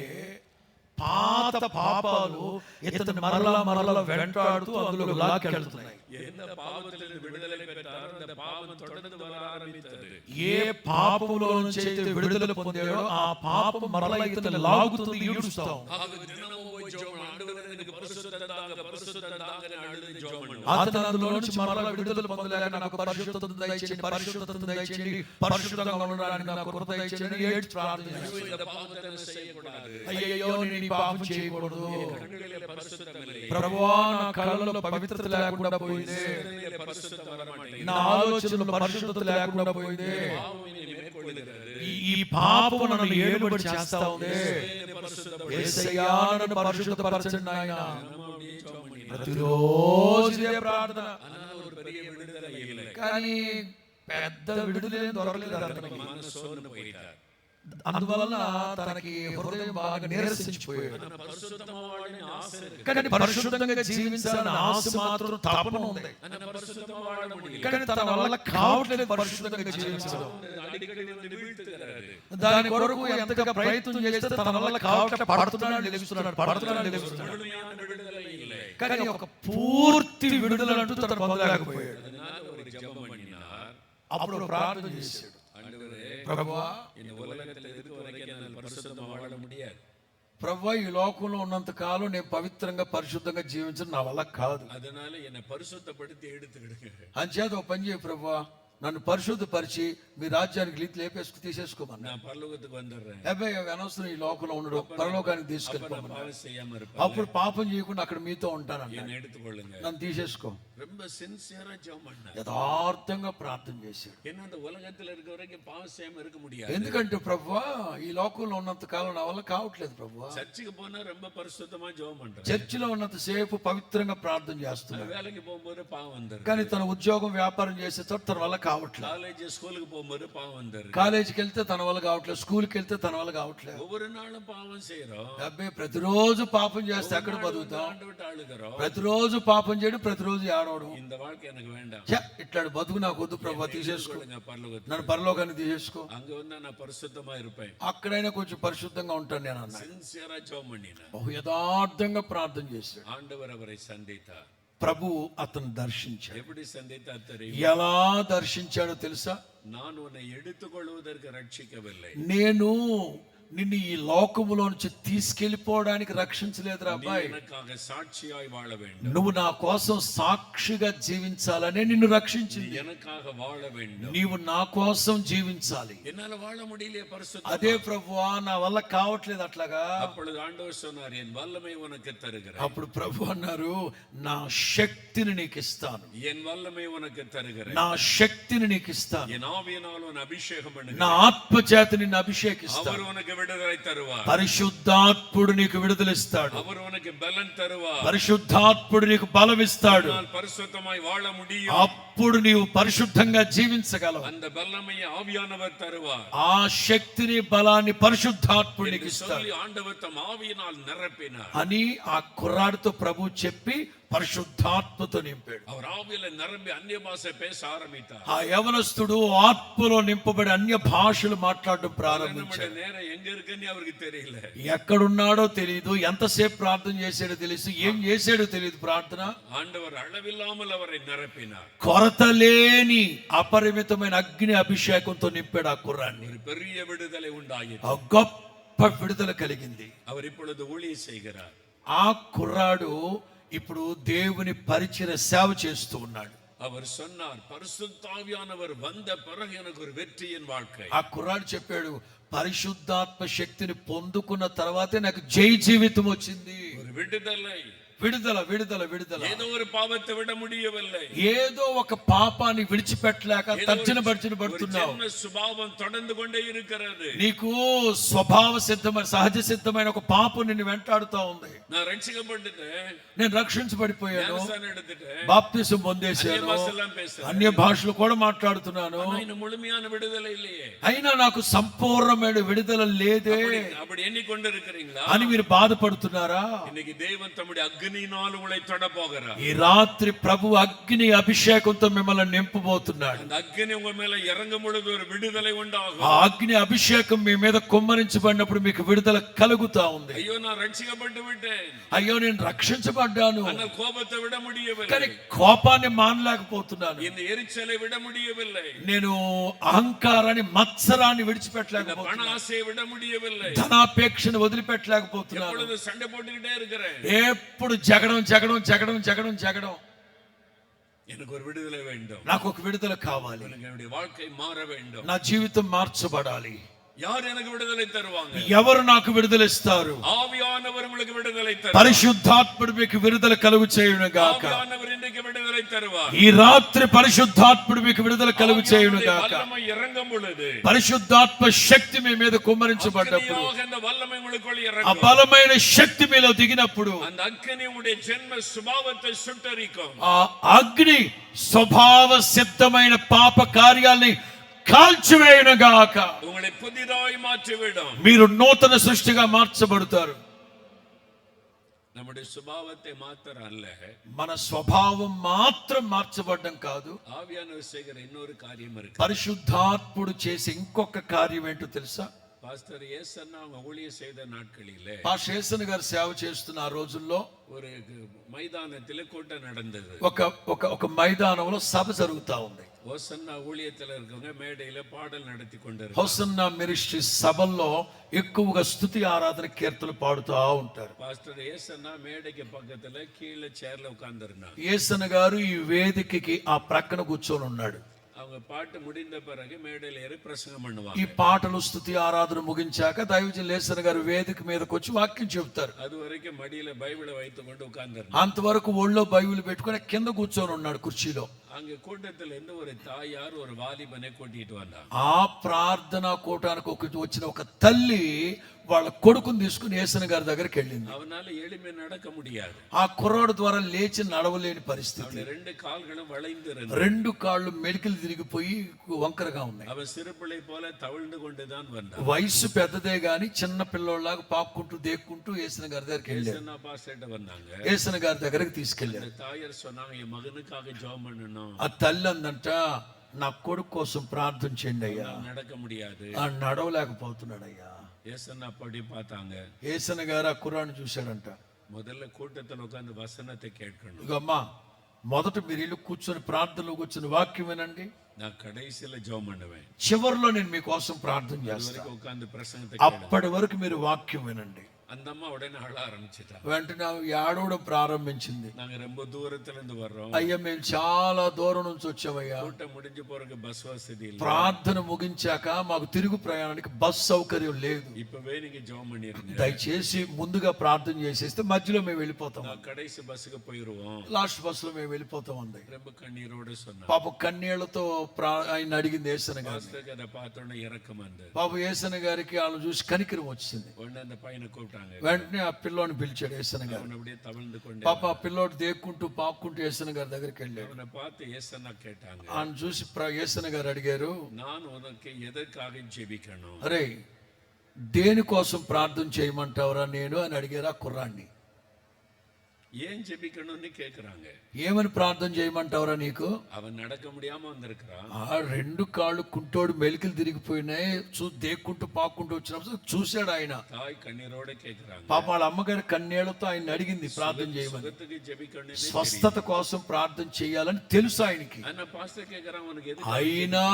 పాత పాపాలు ఇతను మరలా వెంటాడుతూ అందులో లాక్కెళ్తున్నాయి. எந்த பாவத்திலிருந்து விடுதலை பெற்றாரோ அந்த பாவம் தொடர்ந்து வர ஆரம்பித்தது. ఏ పాపములో నుంచి అయితే విడుదల పొందాడో ఆ పాపం మరలా ఇతను లాగుతుంది, ఈడుస్తా ఉంది. ஆக தினமும் போய் ஜெபம், ஆண்டவரே எனக்கு பரிசுத்தம் தாங்க, பரிசுத்தம் தாங்கன்னு அழுது ஜெபம் பண்ணுவார். అతను అందులో నుంచి మరలా విడుదల పొందలేక నాకు పరిశుద్ధతను దయచేయండి, పరిశుద్ధతను దయచేయండి, పరిశుద్ధంగా ఉండడానికి నాకు కృప దయచేయండి అని ఏడ్చి ప్రార్థన చేస్తాడు. இந்த పాపத்தை செய்யக்கூடாது. అయ్యయ్యో నేను ఈ పాపం చేయకూడదు கண்களிலே பரிசுத்தம் இல்லை. ప్రభువా, నా కళ్ళలో పవిత్రత లేకుండా పోయింది, சிந்தனையிலே பரிசுத்தம் வர மாட்டேங்குது. నా ఆలోచనలో పరిశుద్ధత లేకుండా పోయింది, பாவம் என்னை மேற்கொள்ளுகிறது. ఈ పాపం నన్ను ఏలుబడి చేస్తా ఉంది. என்னை பரிசுத்தப்படுத்து. యేసయ్యా నన్ను పరిశుద్ధపరచండి నాయన. நம்ம அப்படியே ஜெபம் பண்ணிட்டோம். ప్రతిరోజు ఇదే ప్రార్థన. ஆனால் ஒரு பெரிய விடுதலை இல்லை. కానీ పెద్ద విడుదల దొరకలేదు అతనికి. மனசு சோர்ந்து போயிட்டார். అందువలన తనకి హృదయం బాగా నీరసించిపోయాడు. ஆனா பரிசுத்தமா வாழணும்னு ஆசை இருக்கு. కానీ పరిశుద్ధంగా జీవించాలని ఆశ మాత్రం తపన ఉంది. ஆனா பரிசுத்தமா வாழ முடியல. కానీ తన వల్ల కావట్లేదు పరిశుద్ధంగా జీవించడం. அடிக்கடி வந்து வீழ்த்துகிறாரு. దాని కొరకు ఎంతగా ప్రయత్నం చేస్తే తన వల్ల కావట్లేదు, పడుతున్నాడు, నిలుస్తున్నాడు, పడుతున్నాడు, నిలుస్తున్నాడు. முழுமையான விடுதலை இல்லை. కానీ ఒక పూర్తి విడుదల అంటూ తను పొందలేకపోయాడు. அதனால ஒரு ஜெபம் பண்ணினார். అప్పుడు ప్రార్థన చేశాడు. ஆண்டவரே, ప్రభువా, இந்த உலகத்தில் இருக்க வரைக்கும் என்னால் பரிசுத்தமா வாழ முடியாது. ప్రభువా ఈ లోకంలో ఉన్నంత కాలం నేను పవిత్రంగా పరిశుద్ధంగా జీవించడం నా వల్ల కాదు. அதனால என்னை பரிசுத்தப்படுத்தி எடுத்துக்கிடுங்க. అంచేత ఒక పని చేయ ప్రభువా, నన్ను పరిశుద్ధపరిచి మీ రాజ్యానికి లేపేసుకు తీసేసుకోమన్నా. நான் பரலோகத்துக்கு வந்துடுறேன். అబ్బాయి అనవసరం ఈ లోకంలో ఉండడం, పరలోకానికి அப்ப நான் తీసుకెళ్ళిపోమన్నా. பாவம் செய்யாம இருப்பேன். అప్పుడు పాపం చేయకుండా అక్కడ మీతో ఉంటానన్న. என்னை எடுத்துக்கொள்ளுங்க. నన్ను తీసేసుకో. ரொம்ப சின்சியரா ஜெபம் பண்ண. యథార్థంగా ప్రార్థన చేశాడు. ஏன்னா அந்த உலகத்துல இருக்க வரைக்கும் பாவம் செய்யாம இருக்க முடியாது. ఎందుకంటే ప్రభువా ఈ లోకంలో ఉన్నంత కాలం నా వల్ల కావట్లేదు ప్రభువా. சர்ச்சுக்கு போனா ரொம்ப பரிசுத்தமா ஜெபம் பண்றேன். చర్చిలో ఉన్నంత సేపు పవిత్రంగా ప్రార్థన చేస్తున్నాడు. வேலைக்கு போகும்போது பாவம் வந்துரு. కానీ తన ఉద్యోగం వ్యాపారం చేసే చోట తన వల్ల కావట్లేదు. காலேஜ் ஸ்கூலுக்கு போகும்போது பாவம் வந்துரு. కాలేజీకి వెళ్తే తన వల్ల కావట్లేదు, స్కూల్కి వెళ్తే తన వల్ల కావట్లేదు. ஒவ்வொரு நாளும் பாவம் செய்யறோம். అబ్బాయి ప్రతిరోజు పాపం చేస్తే ఎక్కడ బతుకుతాం? ஆண்டு விட்டு ஆளுகிறோம். ప్రతిరోజు పాపం చేయడం, ప్రతిరోజు ఏడవడం. இந்த வாழ்க்கை எனக்கு வேண்டாம். ఇట్లాంటి బతుకు నాకు వద్దు ప్రభు, తీసేసుకో. பரலோகத்துக்கு నన్ను పరలోకాన్ని తీసేసుకో. அங்க வந்தா நான் பரிசுத்தமா இருப்பேன். అక్కడైనా కొంచెం పరిశుద్ధంగా ఉంటాను నేను అన్నా. சின்சியரா ஜெபம் பண்ணினேன். బహు యథార్థంగా ప్రార్థన చేశాడు. ஆண்டவர் அவரை சந்தித்தார். ప్రభు అతను దర్శించాడు. எப்படி சந்தித்தார் தெரியும்? ఎలా దర్శించాడో తెలుసా? நான் உன்னை எடுத்துக்கொள்வதற்கு ரட்சிக்கவில்லை. నేను నిన్ను ఈ లోకములో నుంచి తీసుకెళ్లిపోవడానికి రక్షించలేదురా நீ అబ్బాయి. எனக்காக சாட்சியாய் வாழ வேண்டும். నువ్వు నా కోసం సాక్షిగా జీవించాలనే నిన్ను రక్షించింది. எனக்காக வாழ வேண்டும். నీవు నా కోసం జీవించాలి. என்னால வாழ முடியலையே பரிசுத்தமா. అదే ప్రభువా నా వల్ల కావట్లేదు అట్లాగా. அப்பொழுது ஆண்டவர் சொன்னார், என் வல்லமை உனக்கு தருகிறேன். అప్పుడు ప్రభు అన్నారు, నా శక్తిని నీకు ఇస్తాను. என் வல்லமை உனக்கு தருகிறேன். నా శక్తిని నీకు ఇస్తాను. என் ஆவியினால் உன்னை அபிஷேகம் నా பண்ணுகிறேன். ఆత్మ చేత నిన్ను అభిషేకిస్తాను. அவர் உனக்கு விடுதலை தருவார். పరిశుద్ధాత్ముడు నీకు విడుదలిస్తాడు. அவர் உனக்கு பலன் தருவார். పరిశుద్ధాత్ముడు నీకు బలం ఇస్తాడు. உன்னால் பரிசுத்தமாய் வாழ முடியும். అప్పుడు నీవు పరిశుద్ధంగా జీవించగలవు. அந்த வல்லமையை ஆவியானவர் தருவார். ఆ శక్తిని బలాన్ని పరిశుద్ధాత్ముడు నీకు என்று ఇస్తాడు சொல்லி ஆண்டவர் தம் ஆவியினால் நிரப்பினார். అని ఆ కుర్రాడితో ప్రభు చెప్పి పరిశుద్ధాత్మతో నింపాడు. அவர் ఆవిల నింపి అన్య భాష పేస ఆరంభితాர். ఆ యవనస్తుడు ఆత్మలో నింపబడి అన్య భాషలు మాట్లాడడం ప్రారంభించాడు. నేరం ఎங்க இருக்குன்னு அவருக்கு தெரியல. ఎక్కడున్నాడో తెలియదు, ఎంతసేపు ప్రార్థన చేశాడో తెలుసు, ఏం చేశాడో తెలియదు ప్రార్థన. ஆண்டவர் அளவில்லாமல் அவரை நிரப்பினார். కొరత లేని అపరిమితమైన అగ్ని అభిషేకంతో నింపాడు ఆ కుర్రాన్ని. ஒரு பெரிய விடுதலை உண்டாயிற்று. ఆ గొప్ప విడుదల కలిగింది. அவர் இப்பொழுது ஊழியம் செய்கிறார். ఆ కుర్రాడు ఇప్పుడు దేవుని పరిచయ సేవ చేస్తూ ఉన్నాడు. அவர் சொன்னார், பரிசுத்தாவியானவர் வந்த பிறகு எனக்கு ஒரு வெற்றியின் வாழ்க்கை. ఆ కుర్రాడు చెప్పాడు, పరిశుద్ధాత్మ శక్తిని పొందుకున్న తర్వాతే నాకు జై జీవితం వచ్చింది. ஒரு விடுதலை. విడుదల విడుదల విడుదల. ஏதோ ஒரு பாவத்தை விட முடியவில்லை. ఏదో ఒక పాపాన్ని విడిచిపెట్టలేక తర్జన భర్జన పడుతున్నావు. జన్మ స్వభావం தொடர்ந்து கொண்டே இருக்கிறது. నీకు స్వభావ సిద్ధమైన సహజ సిద్ధమైన ఒక పాపం నిన్ను వెంటాడుతా ఉంది. நான் ரட்சிக்கப்பட்டுட்டேன். నేను రక్షించబడిపోయాను, ஞானஸ்நானம் எடுத்துட்டேன், బాప్తిసం పొందేశాను, భాషலாம் பேசுறேன், అన్య భాషలు కూడా మాట్లాడుతున్నాను. இன்னும் முழுமையான விடுதலை இல்லையே. అయినా నాకు సంపూర్ణమైన విడుదల లేదే அப்படி எண்ணிக்கொண்டு இருக்கிறீங்களா? అని మీరు బాధపడుతున్నారా? இன்னைக்கு தேவன் தம்முடைய அக்னியினால் உங்களை தொட போகிறார். ఈ రాత్రి ప్రభు అగ్ని అభిషేకంతో మిమ్మల్ని నింపబోతున్నాడు. அந்த అగ్ని உங்க மேல இறங்கும் பொழுது ஒரு விடுதலை உண்டாகும். ఆ అగ్ని అభిషేకం మీ మీద కుమ్మరించబడినప్పుడు మీకు విడుదల కలుగుతా ఉంది. ஐயோ நான் ரட்சிக்கப்பட்டு விட்டேன். అయ్యో నేను రక్షించబడ్డాను, ஆனால் కోపத்தை విட முடியவில்லை. కానీ కోపాన్ని మానలేకపోతున్నాను. இந்த எரிச்சலை விட முடியவில்லை. నేను అహంకారాన్ని మత్సరాన్ని இந்த విడిచిపెట్టలేకపోతున్నాను. பண ஆசையை விட முடியவில்லை. ధనాపేక్షను వదిలిపెట్టలేకపోతున్నాను. எப்பொழுது சண்டை போட்டுக்கிட்டே இருக்கிறேன். ఎప్పుడు జగడం జగడం జగడం జగడం జగడం. எனக்கு ஒரு விடுதலை வேண்டும். నాకు ఒక విడుదల కావాలి. எனக்கு என்னுடைய வாழ்க்கை மாற வேண்டும். నా జీవితం మార్చబడాలి. யார் எனக்கு விடுதலை தருவாங்க? ఎవరు నాకు విడుదల ఇస్తారు? ஆவியானவர் உங்களுக்கு விடுதலை தருவார். పరిశుద్ధాత్ముడు మీకు విడుదల కలుగు చేయును గాక. ஆவியானவர் இன்னைக்கு விடுதலை தருவார். ఈ రాత్రి పరిశుద్ధాత్ముడు మీకు విడుదల కలుగు చేయును గాక. வல்லமை இறங்கும் பொழுது, పరిశుద్ధాత్మ శక్తి మీ మీద కుమ్మరించబడ్డప్పుడు, அக்கினியாக அந்த வல்லமை உங்களுக்குள் ఆ இறங்கும். బలమైన శక్తి మీలో దిగినప్పుడు அந்த அக்கினி உங்களுடைய ஜென்ம சுபாவத்தை சுட்டரிக்கும். ఆ అగ్ని స్వభావ సిద్ధమైన పాప కార్యాల్ని కాల్చివేయును గాక. உங்களை புதிதாய் மாற்றிவிடும். మీరు నూతన సృష్టిగా మార్చబడతారు. நம்முடைய சுபாவத்தை மாத்திர அல்ல, మన స్వభావం మాత్రం మార్చబడడం కాదు, ஆவியானவர் செய்கிற இன்னொரு காரியம் இருக்கு. పరిశుద్ధాత్ముడు చేసే ఇంకొక కార్యం ఏంటో తెలుసా? பாஸ்டர் ஏசன்னா அவங்க ஊழியம் செய்த நாட்களிலே పాస్టర్ యేసన్ గారు సేవ చేస్తున్న ఆ రోజుల్లో ஒரு மைதானத்திலே கூட்டம் நடந்தது. ఒక ఒక ఒక మైదానంలో సభ జరుగుతా ఉంది. హోసన్నా ஊழியத்துல இருக்கவங்க மேடையில பாடல் நடத்தி கொண்டிருக்காங்க. హోసన్నా మినిస్ట్రీ సభల్లో ఎక్కువగా స్తుతి ఆరాధన కీర్తనలు పాడుతూ ఉంటారు. పాస్టర్ ఏసన్నా మేడకి పక్కத்துல కీழே చైర్ல ఉட்கார்ந்திருந்தாங்க. యేసన్ గారు ఈ వేదికకి ఆ ప్రక్కన కూర్చొని ఉన్నాడు. அவங்க பாட்டு முடிந்த பிறகு மேடையில ஏறி பிரசங்கம் பண்ணுவாங்க. ఈ పాటలు స్తుతి ఆరాధన ముగించాక దైవజనులు యేసన్ గారు వేదిక మీదకి వచ్చి వాక్యం చెప్తారు. అది వరకు మడిలో బైబిల్ வைத்துக்கொண்டு உட்கார்ந்திருந்தாங்க. అంతవరకు ఒళ్ళో బైబిల్ పెట్టుకొని కింద కూర్చొని ఉన్నాడు కుర్చీలో. அங்க கூட்டத்துல இருந்து ஒரு தாயார் ஒரு வாலிபனை கூட்டிட்டு வந்தாங்க. ఆ ప్రార్థనా కూటానికి వచ్చిన ఒక తల్లి వాళ్ళ కొడుకుని తీసుకుని యేసన్ గారి దగ్గరికి వెళ్ళింది. அவனால எளிமை நடக்க முடியாது. ఆ కుర్రాడు ద్వారా లేచి నడవలేని పరిస్థితి. அவன் ரெண்டு கால்களும் வளைந்திருந்தது. రెండు కాళ్ళు మెలికలు తిరిగిపోయి వంకరగా ఉన్నాయి. அவன் சிறு பிள்ளை போல தவழ்ந்து கொண்டுதான் வந்தான். వయసు పెద్దదే గాని చిన్న పిల్లోళ్ళలాగా పాక్కుంటూ దేక్కుంటూ యేసన్ గారి దగ్గరికి వెళ్ళారు. ஏசன்னா பாஸ்டர்ட்ட வந்தாங்க. యేసన్ గారి దగ్గరికి తీసుకెళ్లారు. அந்த தாயார் சொன்னாங்க என் மகனுக்காக ஜெபம் பண்ணணும். ఆ తల్లి అందంట నా కొడుకు కోసం ప్రార్థన చేయండి అయ్యా, நடக்க முடியாது. ఆ నడవలేకపోతున్నాడు అయ్యా. ஏசன்னா அப்படி பார்த்தாங்க. యేసన్ గారు ఆ కుర్రాన్ని చూశాడంట. முதல்ல கூட்டத்துல உட்கார்ந்து வசனத்தை கேட்கணும். ఇక అమ్మా మొదట మీరు ఇల్లు కూర్చొని ప్రార్థనలో కూర్చొని వాక్యం వినండి, நான் కடைసిல ஜெபம் பண்ணுவேன். చివరిలో నేను మీకోసం ప్రార్థన చేస్తాను, வரைக்கும் உட்கார்ந்து பிரசங்கத்தை கேளுங்க. అప్పటి వరకు మీరు వాక్యం వినండి. அந்த அம்மா உடனே அழ ஆரம்பிச்சிட்டா. వెంటనే ఏడవడం ప్రారంభించింది. நாங்க ரொம்ப தூரத்துல இருந்து வர்றோம். అయ్యా మేము చాలా దూరం నుంచి వచ్చామయ్యా, கூட்டம் முடிஞ்சு போறதுக்கு பஸ் வசதி இல்ல. ప్రార్థన ముగించాక మాకు తిరుగు ప్రయాణానికి బస్ సౌకర్యం లేదు, இப்பவே நீங்க ஜெபம் பண்ணிருங்க. దయచేసి ముందుగా ప్రార్థన చేసేస్తే మధ్యలో మేము వెళ్ళిపోతాం, நான் கடைசி பஸ்ஸுக்கு போயிருவோம். లాస్ట్ బస్ లో మేము వెళ్ళిపోతాం అంది. ரொம்ப కన్నీரோட சொன்னா. పాప కన్నీళ్లతో ఆయన అడిగింది యేసన్ గారు. பாஸ்டருக்கு அதை பார்த்தோன்னே இறக்கம் வந்தது. పాప యేసన్ గారికి వాళ్ళని చూసి కనికరం వచ్చింది. உடனே அந்த பையனை கூப்பிட்டாங்க. వెంటనే ఆ పిల్లోని పిలిచాడు యేసన్ గారు. அவன் அப்படியே தவழ்ந்து கொண்டே పాప ఆ పిల్లోడు దేక్కుంటూ పాక్కుంటూ యేసన్ గారి దగ్గరికి వెళ్ళాడు. அவனை பார்த்து ஏசன்னா கேட்டாங்க. ఆయన చూసి యేసన్ గారు అడిగారు, நான் உனக்கு எதற்காக ஜெபிக்கணும்? అరే దేనికోసం ప్రార్థన చేయమంటావురా నేను అని అడిగారు ఆ కుర్రాన్ని. ஏன் ஜெபிக்கணும்னு கேக்குறாங்க. ఏమని ప్రార్థన చేయమంటావురా నీకు? அவன் நடக்க முடியாம வந்திருக்கிறான். ఆ రెండు కాళ్ళు కుంటోడు మెలికలు తిరిగిపోయినాయి, దేక్కుంటూ పాక్కుంటూ వచ్చినప్పుడు చూశాడు ఆయన. தாய் கண்ணீரோட கேக்குறாங்க. పాప వాళ్ళ అమ్మగారి కన్నీళ్లతో ఆయన అడిగింది ప్రార్థన చేయమని. சுகத்துக்கு ஜெபிக்கணும். స్వస్థత కోసం ప్రార్థన చేయాలని తెలుసు ఆయనకి. ஆனா பாஸ்டர் கேக்குறான் உனக்கு எது? అయినా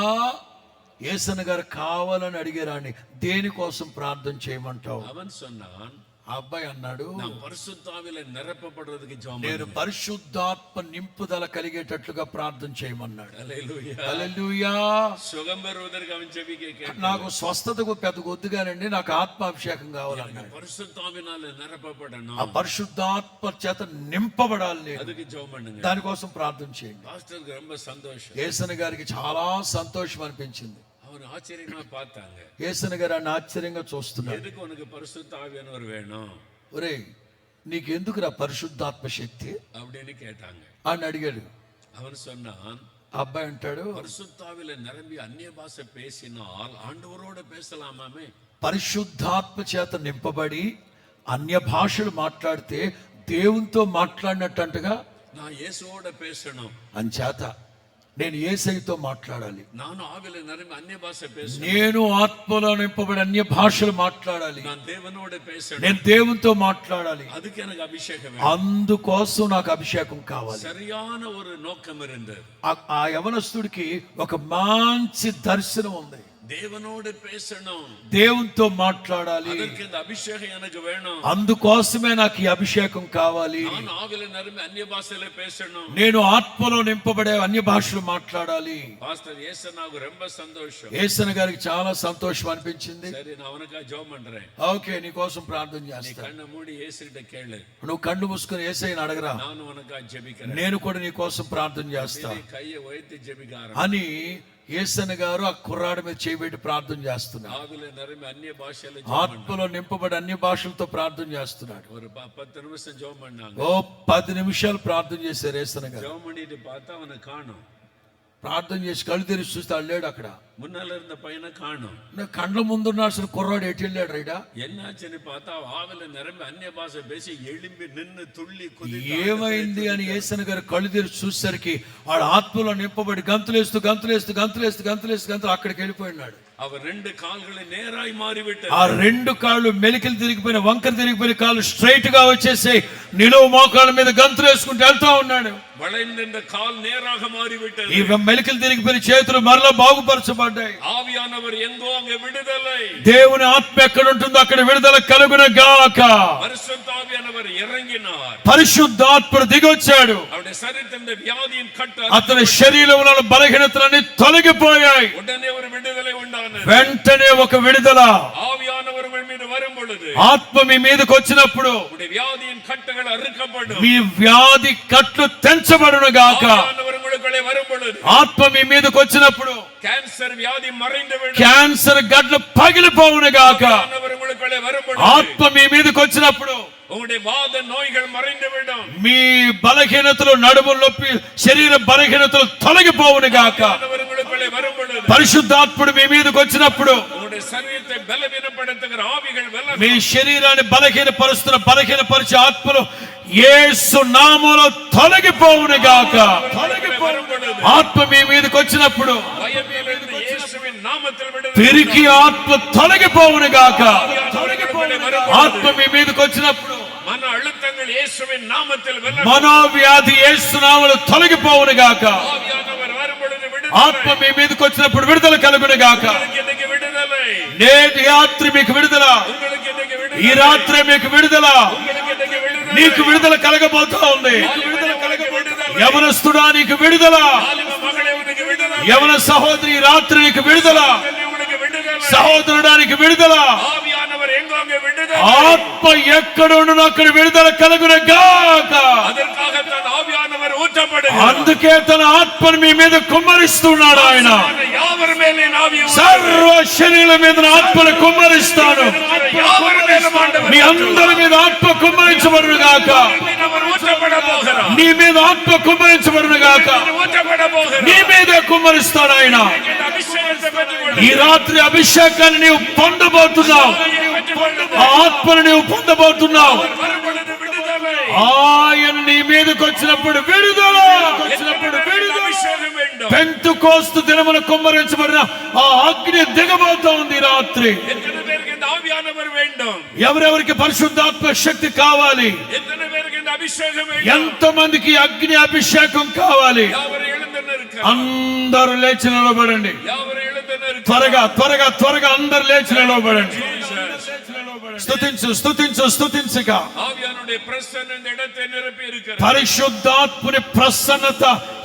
యేసన్ గారు కావాలని అడిగారు ఆయన, దేనికోసం ప్రార్థన చేయమంటావు? அவன் சொன்னான், ఆ అబ్బాయి అన్నాడు, நான் பரிசுத்தாவில நிரப்பப்படுறதுக்கு ஜெபம் నేను பண்ணுவேன். పరిశుద్ధాత్మ నింపుదల కలిగేటట్లుగా ప్రార్థన చేయమన్నాడు. హల్లెలూయా. హల్లెలూయా. சுகம் பெறுவதற்கு அவன் ஜெபிக்க கேட்டான். నాకు స్వస్థతకు పెద్ద వద్దుగానండి, నాకు ఆత్మాభిషేకం కావాలన్నాడు. பரிசுத்தாவினால நிரப்பப்படணும். ఆ పరిశుద్ధాత్మ చేత నింపబడాలి నేను, அதுக்கு ஜெபம் பண்ணுங்க. దానికోసం ప్రార్థన చేయండి. பாஸ்டருக்கு ரொம்ப సந்தోషం. యేసన్ గారికి చాలా సంతోషం అనిపించింది. அவன் ஆச்சரியமா பார்த்தாங்க. యేసన్ గారు ఆయన ఆశ్చర్యంగా చూస్తున్నాడు. எதுக்கு உனக்கு பரிசுத்த ஆவியானவர் வேணும் ఒరే నీకెందుకురా పరిశుద్ధాత్మ శక్తి அப்படின்னு கேட்டாங்க. అని అడిగాడు. அவன் சொன்னான், ఆ అబ్బాయి అంటాడు, பரிசுத்தாவில நிரம்பி அந்நிய பாஷை பேசினால் ஆண்டவரோட பேசலாமாமே. పరిశుద్ధాత్మ చేత నింపబడి అన్య భాషలు మాట్లాడితే దేవునితో మాట్లాడినట్టంటగా நான் இயேசுவோட பேசணும். అంచేత నేను యేసయ్యతో మాట్లాడాలి, நானும் ஆவில நிரம்பி அந்நிய பாஷை பேசணும். నేను ఆత్మలో నింపబడి అన్య భాషలు మాట్లాడాలి, நான் தேவனோட பேசணும். నేను దేవునితో మాట్లాడాలి, அதுக்கு எனக்கு అభిషేకం வேணும். అందుకోసం నాకు అభిషేకం కావాలి. சரியான ஒரு నోకం இருந்தது. ఆ యవనస్తుడికి ఒక మంచి దర్శనం ఉంది. தேவனோடு பேசணும். దేవునితో మాట్లాడాలి, அதற்கு இந்த அபிஷேகம் எனக்கு வேணும். అందుకోసమే నాకు ఈ అభిషేకం కావాలి. நான் ஆவில நிரம்பி அந்நிய பாஷையில பேசணும். నేను ఆత్మలో నింపబడే అన్య భాషలు మాట్లాడాలి. பாஸ்டர் ஏசனாவுக்கு ரொம்ப சந்தோஷம். యేసన్ గారికి చాలా సంతోషం అనిపించింది. சரி, நான் உனக்கா ஜெபம் பண்றேன். ఓకే నీ కోసం ప్రార్థన நீ చేస్తా. கண்ணை மூடி ஏசிட்ட கேளு. నువ్వు కళ్ళు మూసుకొని యేసయ్యని అడగరా, நான் உனக்கா ஜெபிக்கிறேன். నేను కూడా నీ కోసం ప్రార్థన చేస్తా நீ கையை உயர்த்தி ஜெபிக்க ஆரம்பி. అని యేసన్ గారు ఆ కుర్రాడి మీద చేయబెట్టి ప్రార్థన చేస్తున్నాడు. ஆவில நிரம்பி அந்நிய பாஷையில ఆత్మలో నింపబడి అన్య భాషలతో ప్రార్థన చేస్తున్నాడు. ஒரு 10 நிமிஷம் ஜெபம் பண்ணாங்க. ఓ 10 నిమిషాలు ప్రార్థన చేశారు యేసన్ గారు. ஜெபம் பண்ணிட்டு பார்த்தா அவனை காணோம். ప్రార్థన చేసి కళ్ళు తెరిచి చూస్తే లేడు అక్కడ. முன்னால இருந்த பையனை காணோம். కండ్ల ముందున్న అసలు కుర్రాడు ఎటు వెళ్ళాడు రైడా? என்னாச்சுன்னு பார்த்தா ஆவில நிரம்பி அந்நிய பாஷை பேசி எழும்பி நின்னு துள்ளி ఏమైంది అని యేసన్ గారు కళ్ళు తెరిచి చూసేసరికి వాడు ఆత్మలో నింపబడి గంతులేస్తూ అక్కడికి వెళ్ళిపోయినాడు. அவர் ரெண்டு கால்களை நேராய் மாறிவிட்டது. ఆ రెండు కాళ్ళు మెలికలు తిరిగిపోయిన వంకర తిరిగిపోయిన కాళ్ళు స్ట్రైట్ గా వచ్చేసి నిలువు మోకాళ్ళ మీద గంతులు వేసుకుంటూ వెళ్తా ఉన్నాడు. வளைந்த கால் நேராக மாறிவிட்டது. ఈ మెలికలు తిరిగిపోయిన చేతులు మరలా బాగుపరచబడ్డాయి. ఆవియానవర్ ఎంగో అంగే విడుదలై. దేవుని ఆత్మ ఎక్కడ ఉంటుందో అక్కడ విడుదల కలుగును గాక. పరిశుద్ధ ఆవియానవర్ ఇறங்கினார். పరిశుద్ధాత్ముడు దిగొచ్చాడు. அவருடைய சரீரத்தின் வியாதியின் கட்டு అతని శరీరంలో ఉన్న బలహీనతలన్నీ తొలగిపోయాయి. உடனே ஒரு விடுதலை உண்டானது. వెంటనే ఒక విడుదల. ఆవియానవర్ உங்கள் மீது வரும் பொழுது ఆత్మ మీ మీదకి వచ్చినప్పుడు உங்களுடைய வியாதியின் கட்டுகள் அறுக்கப்படும். మీ వ్యాధి కట్లు తెంచబడును గాక. ఆవియానవర్ உங்களுக்குள்ளே வரும் பொழுது ఆత్మ మీ మీదకి వచ్చినప్పుడు క్యాన్సర్ వ్యాధి మறைந்துவிடும். క్యాన్సర్ గడ్లు పగిలిపోవును గాక. ఆవియానవర్ உங்களுக்குள்ளே வரும் பொழுது ఆత్మ మీ మీదకి వచ్చినప్పుడు உங்களுடைய வாத நோய்கள் மறைந்துவிடும். మీ బలహీనతలు నడుము నొప్పి శరీర బలహీనతలు తొలగిపోవును గాక. ஆவியானவர் உங்களுக்குள்ளே வரும் பொழுது పరిశుద్ధాత్ముడు మీ మీదకి వచ్చినప్పుడు உங்களுடைய சரீரத்தை பலவீனப்படுத்துகிற ஆவிகள் మీ శరీరాన్ని బలహీనపరుస్తున్న బలహీనపరిచే ఆత్మలు యేసు నామములో తొలగిపోవును గాక. ఆత్మ మీ మీదకి వచ్చినప్పుడు భయమేలిన యేసువిన్ నామத்தில் విడుదల. పిరికి ఆత్మ తొలగిపోవును గాక. ఆత్మ మీ మీదకి వచ్చినప్పుడు మన అழுத்தங்கள் యేసువిன் నామத்தில் విడుదల. మనోవ్యాధి యేసు నామములో తొలగిపోవును గాక. ఆవియానవర్ వரும் பொழுது విడుదల. ఆత్మ మీ మీదకి వచ్చినప్పుడు విడుదల కలుగును గాక. உங்களுக்கு இன்னைக்கு விடுதலை. నేటి రాత్రి మీకు విడుదల. உங்களுக்கு இன்னைக்கு விடுதலை. ఈ రాత్రి మీకు విడుదల. உங்களுக்கு இன்னைக்கு விடுதலை. నీకు విడుదల కలగబోతా ఉంది. విడుదల. యవనస్తుడా నీకు విడుదల. ఆలిమ మగళే உங்களுக்கு విడుదల. యవన సహోదరి ఈ రాత్రి నీకు విడుదల. உங்களுக்கு విడుదల. సహోదరుడా నీకు విడుదల. ఆవియానవర్ ఎంగో అంగే విడుదల. ఆత్మ ఎక్కడ ఉండునో అక్కడ విడుదల కలుగును గాక. அதற்காக தான் ஆவியானவர் ஊற்றப்படுகிறார். అందుకే తన ఆత్మను మీ మీద కుమ్మరిస్తున్నాడు ఆయన. యావర్ మేలే ఆవియు సర్వ శరీరం మీద ఆత్మను కుమ్మరిస్తాను. యావర్ మేలే ఆండవర్ మీ అందరి మీద ఆత్మ కుమ్మరించబడును గాక. அவர் ஊற்றப்படப்போகிறார். నీ మీద ఆత్మ కుమ్మరించబడును గాక. ஊற்றப்படப்போகிறார். నీ మీదే కుమ్మరిస్తాడు ఆయన. అభిషేకத்தை పెట్టుకోండి. ఈ రాత్రి అభిషేకాన్ని నీవు పొందబోతున్నావు. ఆ ఆత్మను నీవు పొందబోతున్నావు. వరం పొందు విడుదల. ఆయన నీ మీదకి వచ్చినప్పుడు విడుదల. అభిషేకం வேண்டும். పెంతెకోస్తు దినమున కుమ్మరించబడిన ఆ అగ్ని దిగబోతా ఉంది రాత్రి. எத்தனை பேருக்கு இந்த ஆவியானவர் வேண்டும்? ఎవరెవరికి పరిశుద్ధాత్మ శక్తి కావాలి? எத்தனை பேருக்கு இந்த అభిషేకం வேண்டும்? ఎంత మందికి అగ్ని అభిషేకం కావాలి? யாவர் எழுந்திருக்க. అందరూ లేచి నిలబడండి. யாவர் எழுந்திருக்க. త్వరగా త్వరగా త్వరగా అందరూ లేచి నిలబడండి. స్తుతించక ஆவியானுடைய பிரசன்னம் இந்த இடத்தை நிரப்பி இருக்கிறது. పరిశుద్ధాత్ముని ప్రసన్నత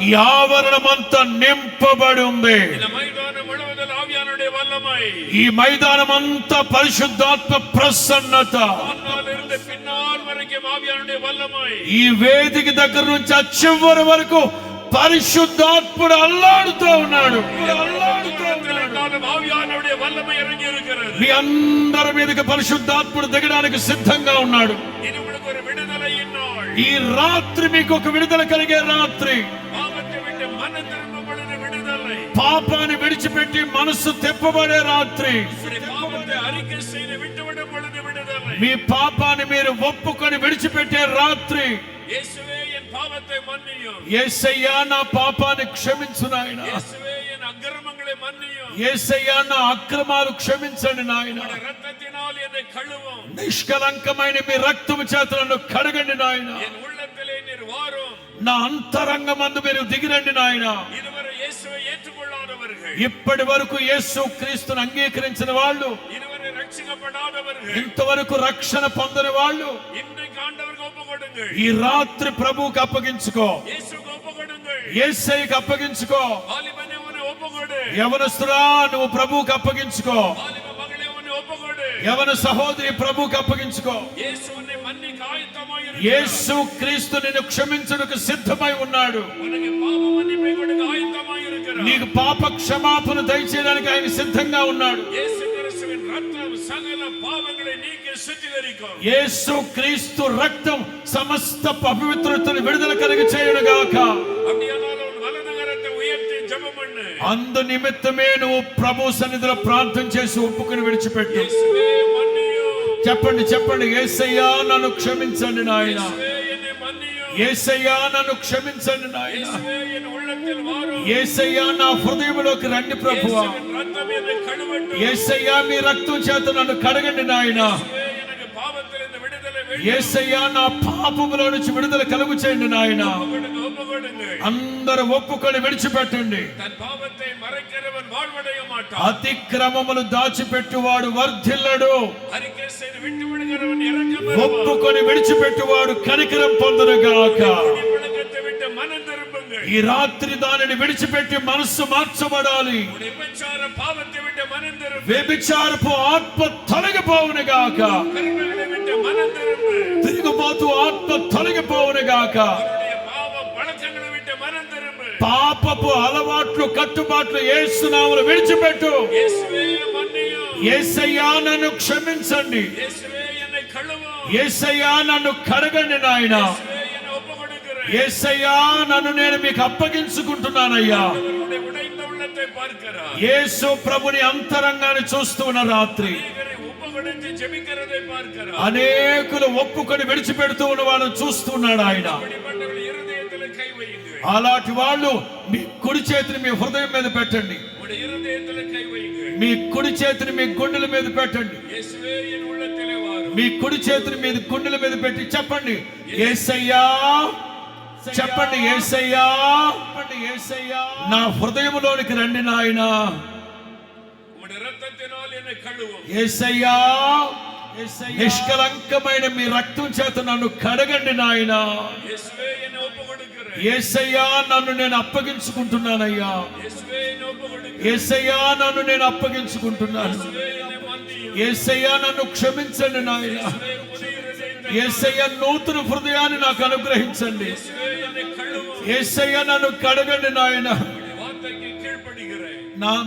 ఈ ఆవరణమంతా నింపబడి ఉంది. இந்த மைதானம் முழுவதும் ஆவியானுடைய வல்லமை. ఈ మైదానం అంతా పరిశుద్ధాత్మ ప్రసన్నత. முன்னாலிருந்து பின்னால் வரைக்கும் ஆவியானுடைய வல்லமை. ఈ వేదిక దగ్గర నుంచి ఆ చివరి వరకు పరిశుద్ధాత్ముడు అల్లాడుతూ ఉన్నాడు. ఆవియానుடைய వల్లமை ఇறங்கி இருக்கிறது. మీ అందరి మీదకి పరిశుద్ధాత్ముడు దిగడానికి సిద్ధంగా ఉన్నాడు. ఇది உங்களுக்கு ஒரு விடுதலையின் நாள். ఈ రాత్రి మీకు ఒక విడుదల కలిగే రాత్రి. పాపத்தை విட்டு మனம் తిరుగు పొందే విడుదலை. పాపాన్ని విడిచిపెట్టి మనసు తెప్పబడే రాత్రి. పాపத்தை அறிக்கை செய்து விட்டுவிடும் பொழுது விడుదலை. మీ పాపాన్ని మీరు ఒప్పుకొని విడిచిపెట్టే రాత్రి. యేసువే ఎన్ పాపத்தை మన్నియు. యేసయ్యా నా పాపాన్ని క్షమించు నాయనా. యేసువే ఎన్ అక్రమங்களை మన్నియు. యేసయ్యా నా అక్రమాలు క్షమించండి నాయనా. రక్తத்தினால் என்னை கழுவும். నిష్కలంకమైన మీ రక్తము చేత నన్ను కడగండి నాయనా. ఎన్ உள்ளத்திலே நீர் வாரும். నా అంతరంగమందు మీరు దిగిరండి నాయనా. ఇదివరకు యేసువై ఏற்றுకొள்ளாதவர்கள். ఇప్పటి వరకు యేసు క్రీస్తును అంగీకరించిన వాళ్ళు, ఇదివరకు రక్షించబడాதவர்கள், ఇంతవరకు రక్షణ పొందని వాళ్ళు இன்றைக்கு ஆண்டவருக்கு ஒப்புக்கொடுங்கள். ఈ రాత్రి ప్రభువుకి అప్పగించుకో. యేసుకు ఒప్పుకొడుங்கள். యేసయ్యకి అప్పగించుకో. వాలిబనే ఉన్ని ఒప్పుకొడు. యవనస్తుడా నువ్వు ప్రభువుకి అప్పగించుకో. వాలిబ మగళే ఉన్ని ఒప్పుకొడు. యవన సహోదరి ప్రభువుకి అప్పగించుకో. యేసు ఉన్ని మన్నిక ఆయుతమై இருக்கிறார். యేసు క్రీస్తు నిన్ను క్షమించుటకు సిద్ధమై ఉన్నాడు. ఉనకి పాప మన్నిపై కొడుకు ఆయుతమై இருக்கிறார். నీకు పాప క్షమాపణ దయచేయడానికి ఆయన సిద్ధంగా ఉన్నాడు. యేసు క్రీస్తువిன் రక్తం సకల పాపங்களை నీకి శుద్ధీకరిக்கும். యేసు క్రీస్తు రక్తం సమస్త అపవిత్రతను విడుదల కలిగి చేయునుగాక. அப்படியானால் உன் வலது கரத்தை உயர்த்தி ஜெபம் பண்ணு. అందు నిమిత్తమే నువ్వు ప్రభు సన్నిధిలో ప్రార్థన చేసి ఒప్పుకొని విడిచిపెట్టు. యేసువే మన్నియు. చెప్పండి యేసయ్యా నన్ను క్షమించండి నాయనా. యేసువే ఎన్ని మన్నియు. యేసయ్యా నన్ను క్షమించండి నాయన. இயேசுவே என் உள்ளத்தில் வாரும். యేసయ్యా నా హృదయంలోకి రండి ప్రభువా. இயேசுவின் ரத்தம் என்னை கழுவட்டும். యేసయ్యా మీ రక్తం చేత నన్ను కడగండి నాయన. இயேசுவே எனக்கு பாவத்திலிருந்து விடுதலை வேண்டும். యేసయ్యా నా పాపముల నుంచి విడుదల కలుగు చేయండి నాయన. ஒப்புக்கொடுங்க. అందరూ ఒప్పుకొని విడిచిపెట్టండి. தன் பாவத்தை மறைக்கிறவன் வாழ்வடைய மாட்டான். అతిక్రమములు దాచిపెట్టువాడు వర్ధిల్లడు. அறிக்கை செய்து விட்டு விடுகிறவன் இரக்கம் ఒప్పుకొని విడిచిపెట్టువాడు కనికరం పొందునుగాక. விளக்கத்தை விட்டு மனம் திரும்புங்கள். ఈ రాత్రి దానిని విడిచిపెట్టి మనస్సు మార్చబడాలి. விபச்சார பாவத்தை விட்டு மனம் திரும்பு. వ్యభిచారపు ఆత్మ తొలగిపోవునుగాక. கர்மங்களை விட்டு மனம் திரும்பு. తిరిగిపోతూ ఆత్మ తొలగిపోవునుగాక. உன்னுடைய பாவ பழக்கங்களை விட்டு மனம் திரும்பு. పాపపు అలవాట్లు కట్టుబాట్లు యేసు నామములో విడిచిపెట్టు. இயேசுவே மன்னியும். యేసయ్యా నన్ను క్షమించండి. இயேசுவே என்னை கழுவும். యేసయ్యా నన్ను కడగండి నాయన. இயேசுவே என்னை ஒப்புக்கொடுக்கிறேன். యేసయ్యా నన్ను నేను మీకు అప్పగించుకుంటున్నానయ్యా. அவருடைய உடைந்த உள்ளத்தை பார்க்கிறார். యేసు ప్రభుని అంతరంగాన్ని చూస్తూ ఉన్న రాత్రి அநேகரை ஒப்புக்கொடுத்து ஜெபிக்கிறதை பார்க்கிறார். అనేకులు ఒప్పుకొని విడిచిపెడుతూ ఉన్న వాళ్ళని చూస్తున్నాడు ఆయన. அப்படிப்பட்டவர்கள் இருதயத்தில் கை வையுங்கள். అలాంటి వాళ్ళు మీ కుడి చేతిని మీ హృదయం మీద పెట్టండి. உங்களுடைய இருதயத்தில் கை வையுங்கள். మీ కుడి చేతిని మీ గుండెల మీద పెట్టండి. இயேசுவே என் உள்ளத்திலே வாரும். మీ కుడి చేతిని మీ గుండెల మీద పెట్టి చెప్పండి, యేసయ్యా. చెప్పండి, యేసయ్యా. నా హృదయంలోనికి రండి నాయనా. உம்முடைய இரத்தத்தினால் என்னை கழுவும். యేసయ్యా, నిష్కలంకమైన మీ రక్తం చేత నన్ను కడగండి నాయనా. இயேசுவே என்னை ஒப்புக்கொடுக்கிறேன். యేసయ్యా నన్ను నేను అప్పగించుకుంటున్నానయ్యా. இயேசுவே என்னை ஒப்புக்கொடுக்கிறேன். యేసయ్యా నన్ను నేను అప్పగించుకుంటున్నాను. இயேசுவே என்னை மன்னியும். యేసయ్యా నన్ను క్షమించండి నాయన. இயேசுவே புதிய இருதயத்தை. యేసయ్యా నూతన హృదయాన్ని నాకు అనుగ్రహించండి. இயேசுவே என்னை கழுவும். యేసయ్యా నన్ను కడగండి నాయన. உம்முடைய வார்த்தைக்கு கீழ்ப்படிகிறேன்.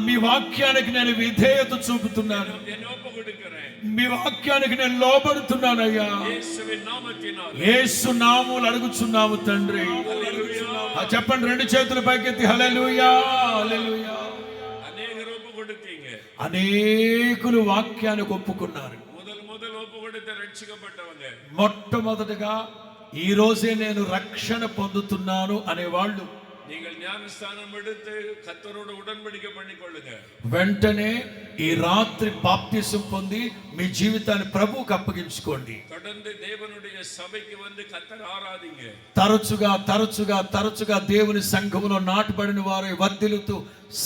మీ వాక్యానికి నేను విధేయత చూపుతున్నాను. என்னை ஒப்புக்கொடுக்கிறேன். మీ వాక్యానికి నేను లోబడుతున్నానయ్యా. இயேசுவின் நாமத்தினால். యేసు నామములో అడుగుచున్నాము తండ్రి. ஹல்லேலூயா. చెప్పండి, రెండు చేతులు పైకెత్తి హల్లెలూయా, హల్లెలూయా. அநேகர் ஒப்புக்கொடுத்தீங்க. అనేకులు వాక్యానికి ఒప్పుకున్నారు. முதல் ஒப்புக்கொடுத்த ரட்சிக்கப்பட்டவங்க. మొట్టమొదటిగా ఈ రోజే నేను రక్షణ పొందుతున్నాను అనేవాళ్ళు நீங்கள் ஞானஸ்தானம் எடுத்து கர்த்தரோடு உடன்படிக்கை பண்ணிக்கொள்ளுங்க. వెంటనే ఈ రాత్రి బాప్తిసం పొంది మీ జీవితాన్ని ప్రభువుకు అప్పగించుకోండి. தொடர்ந்து தேவனுடைய சபைக்கு வந்து கர்த்தர் ஆராதிங்க. తరచుగా దేవుని సంఘములో నాటబడిన వారు వర్ధిల్లుతూ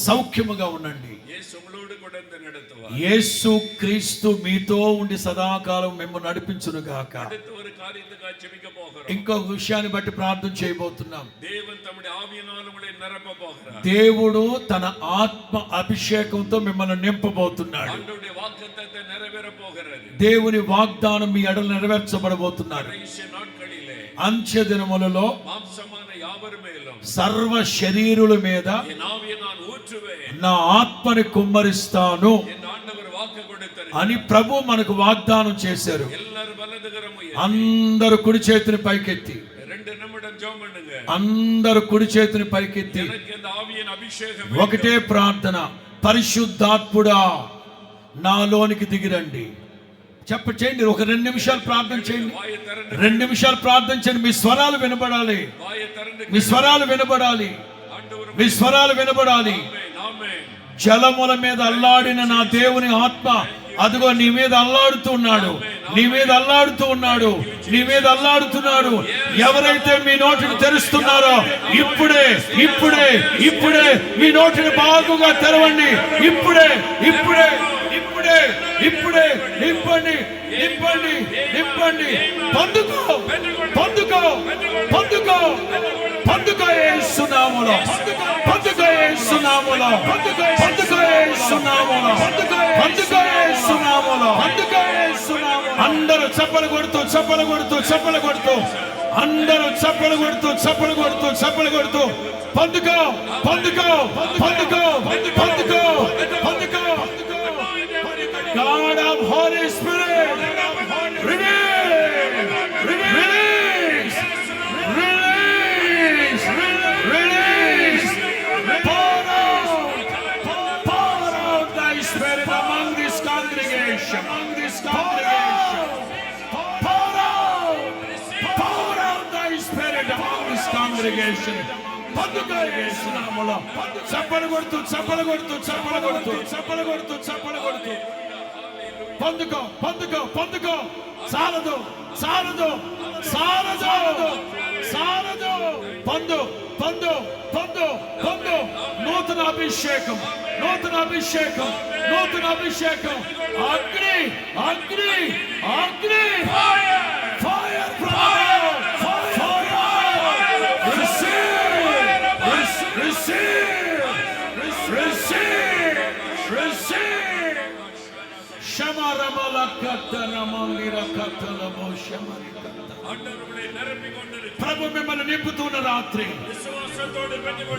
సౌఖ్యముగా ఉండండి. இயேசு உங்களோடு கூட நடத்துவார். యేసు క్రీస్తు మీతో ఉండి సదాకాలం మిమ్మల్ని నడిపించును గాక. அடுத்து ஒரு காரியத்துக்காக ஜெபிக்க போகிறோம். ఇంకొక విషయాన్ని బట్టి ప్రార్థన చేయబోతున్నాం. தேவன் தம்முடைய ஆவியினால் உங்களை நிரப்ப போகிறார். దేవుడు తన ఆత్మ అభిషేకంతో మిమ్మల్ని నింపబోతున్నాడు. ஆண்டவருடைய வாக்குத்தத்தம் நிறைவேற போகிறது. దేవుని వాగ్దానం మీ ఎడల నెరవేర్చబడబోతున్నాడు. கடைசி நாட்களிலே అంత్య దినములలో மாம்சமான யாவர் மேலும் సర్వ శరీరుల మీద என் ஆவியை நான் ஊற்றுவேன். నా ఆత్మని కుమ్మరిస్తాను என் ஆண்டவர் வாக்கு கொடுத்தார். అని ప్రభు మనకు వాగ్దానం చేశారు. எல்லாரும் வலதுகரம் உயர்த்தி అందరూ కుడి చేతిని పైకెత్తి, 2 நிமிடம் ஜெபம் பண்ணுங்க. అందరూ కుడి చేతిని పైకెత్తి எனக்கு இந்த ஆவியின் అభిషేకం ఒకటే ప్రార్థన, పరిశుద్ధాత్ముడా నాలోనికి దిగిరండి. చేయండి. ఒక 2 నిమిషాలు ప్రార్థన చేయండి. வாயை திறந்து 2 నిమిషాలు ప్రార్థన చేయండి. మీ స్వరాలు వినబడాలి. வாயை திறந்து మీ స్వరాలు వినబడాలి. ஆண்டவர் మీ స్వరాలు వినబడాలి. ஆமென். జలముల మీద అల్లాడిన నా దేవుని ఆత్మ అదిగో నీ మీద అల్లాడుతూ ఉన్నాడు. నీ మీద అల్లాడుతూ ఉన్నాడు. నీ మీద అల్లాడుతున్నాడు. ఎవరైతే మీ నోటిని తెరుస్తున్నారో ఇప్పుడే ఇప్పుడే ఇప్పుడే మీ నోటిని బాగుగా తెరవండి. ఇప్పుడే ఇప్పుడే ఇప్పుడే ఇప్పుడే నింపండి నింపండి నింపండి. పొందుకో పొందుకో పొందుకో పొందుకో యేసు నామములో. పొందుకో యేసు నామములో. పొందుకో యేసు నామములో. పొందుకో యేసు నామములో. పొందుకో యేసు నామములో. అందరూ చప్పలు కొడుతూ చప్పలు కొడుతూ చప్పలు కొడుతూ అందరూ చప్పలు కొడుతూ చప్పలు కొడుతూ చప్పలు కొడుతూ పొందుకో పొందుకో పొందుకో పొందుకో పొందుకో. God of Holy Spirit, release, release, release, release, pour out thy Spirit among this congregation, pour out thy Spirit congregation పొందుకో యేసు నామములో. చప్పలు కొడుతూ చప్పలు కొడుతూ చప్పలు కొడుతూ చప్పలు కొడుతూ చప్పలు కొడుతూ పొందుకో పొందుకో పొందుకో. సారదు సారదు సారదు సారదు. పొందు పొందు పొందు పొందు. నూతన అభిషేకం నూతన అభిషేకం నూతన అభిషేకం. అగ్ని అగ్ని అగ్ని. Fire fire fire. Receive receive receive receive. ప్రభు మిమ్మల్ని నింపుతున్న రాత్రి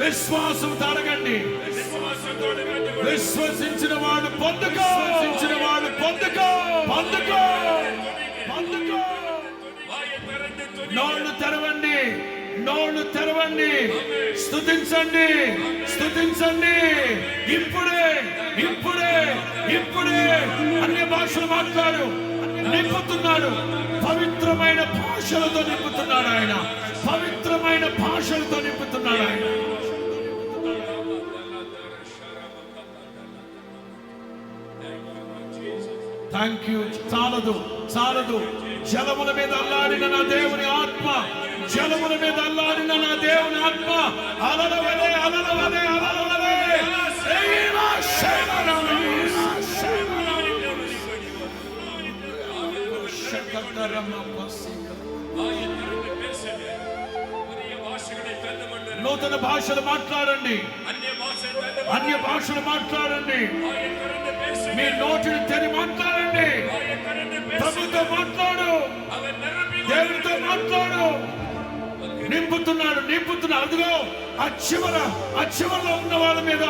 విశ్వాసంతో అడగండి. విశ్వసించిన వాడు పొందుకో. విశ్వసించిన వాడు పొందుకో పొందుకో పొందుకో. నోళ్ళు తెరవండి నోళ్ళు తెరవండి. స్తుతించండి స్తుతించండి. ఇప్పుడే ఇప్పుడే ఇప్పుడే అన్య భాషలు మాట్లాడు. నింపుతున్నాడు. పవిత్రమైన భాషలతో నింపుతున్నాడు ఆయన. పవిత్రమైన భాషలతో నింపుతున్నాడు ఆయన. Thank you. చాలదు చాలదు. జలముల మీద అల్లాడిన నా దేవుని ఆత్మ, జలముల మీద అల్లాడిన నా దేవుని ఆత్మ అలలవలే అలలవలే అలలవలే. నూతన భాషలు మాట్లాడండి. అన్య భాషలు మాట్లాడండి. మీ నోటిని తెరి మాట్లాడండి. ప్రభుతో మాట్లాడు. దేవుడితో మాట్లాడు. నింపుతున్నాడు నింపుతున్నాడు. అదిగో ఆ చివరలో ఉన్న వాళ్ళ మీద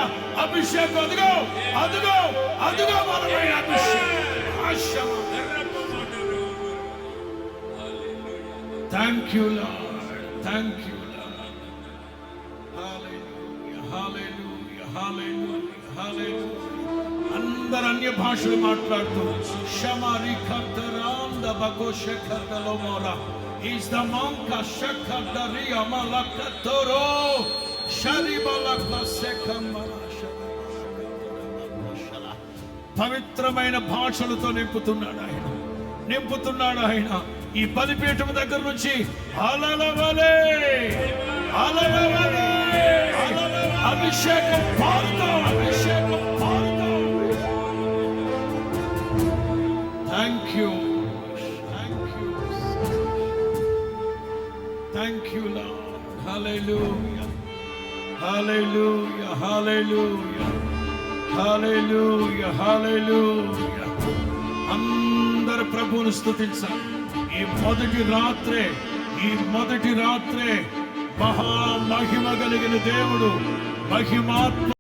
అభిషేకం. అదిగో అదిగో అదిగో బలమైన అభిషేకం. Thank you lord. Thank you lord. Hallelujah hallelujah hallelujah hallelujah. అందరు అన్య భాషలు మాట్లాడుతూ షమారి ఖతరాంద బగోషకతలోమోరా ఈస్ ద మంక షకదరి అమలకతోరో షరిబలకసెకమల. పవిత్రమైన భాషలతో నింపుతున్నాడు ఆయన. నింపుతున్నాడు ఆయన. ఈ బలిపీఠం దగ్గర నుంచి అలలవలే అలలవలే అభిషేకం పారుతో అభిషేకం పారుతో. Thank you thank you thank you lord. Hallelujah hallelujah hallelujah hallelujah hallelujah. అందరు ప్రభువును స్తుతించాలి. ఈ మొదటి రాత్రే మహామహిమ కలిగిన దేవుడు మహిమాత్మ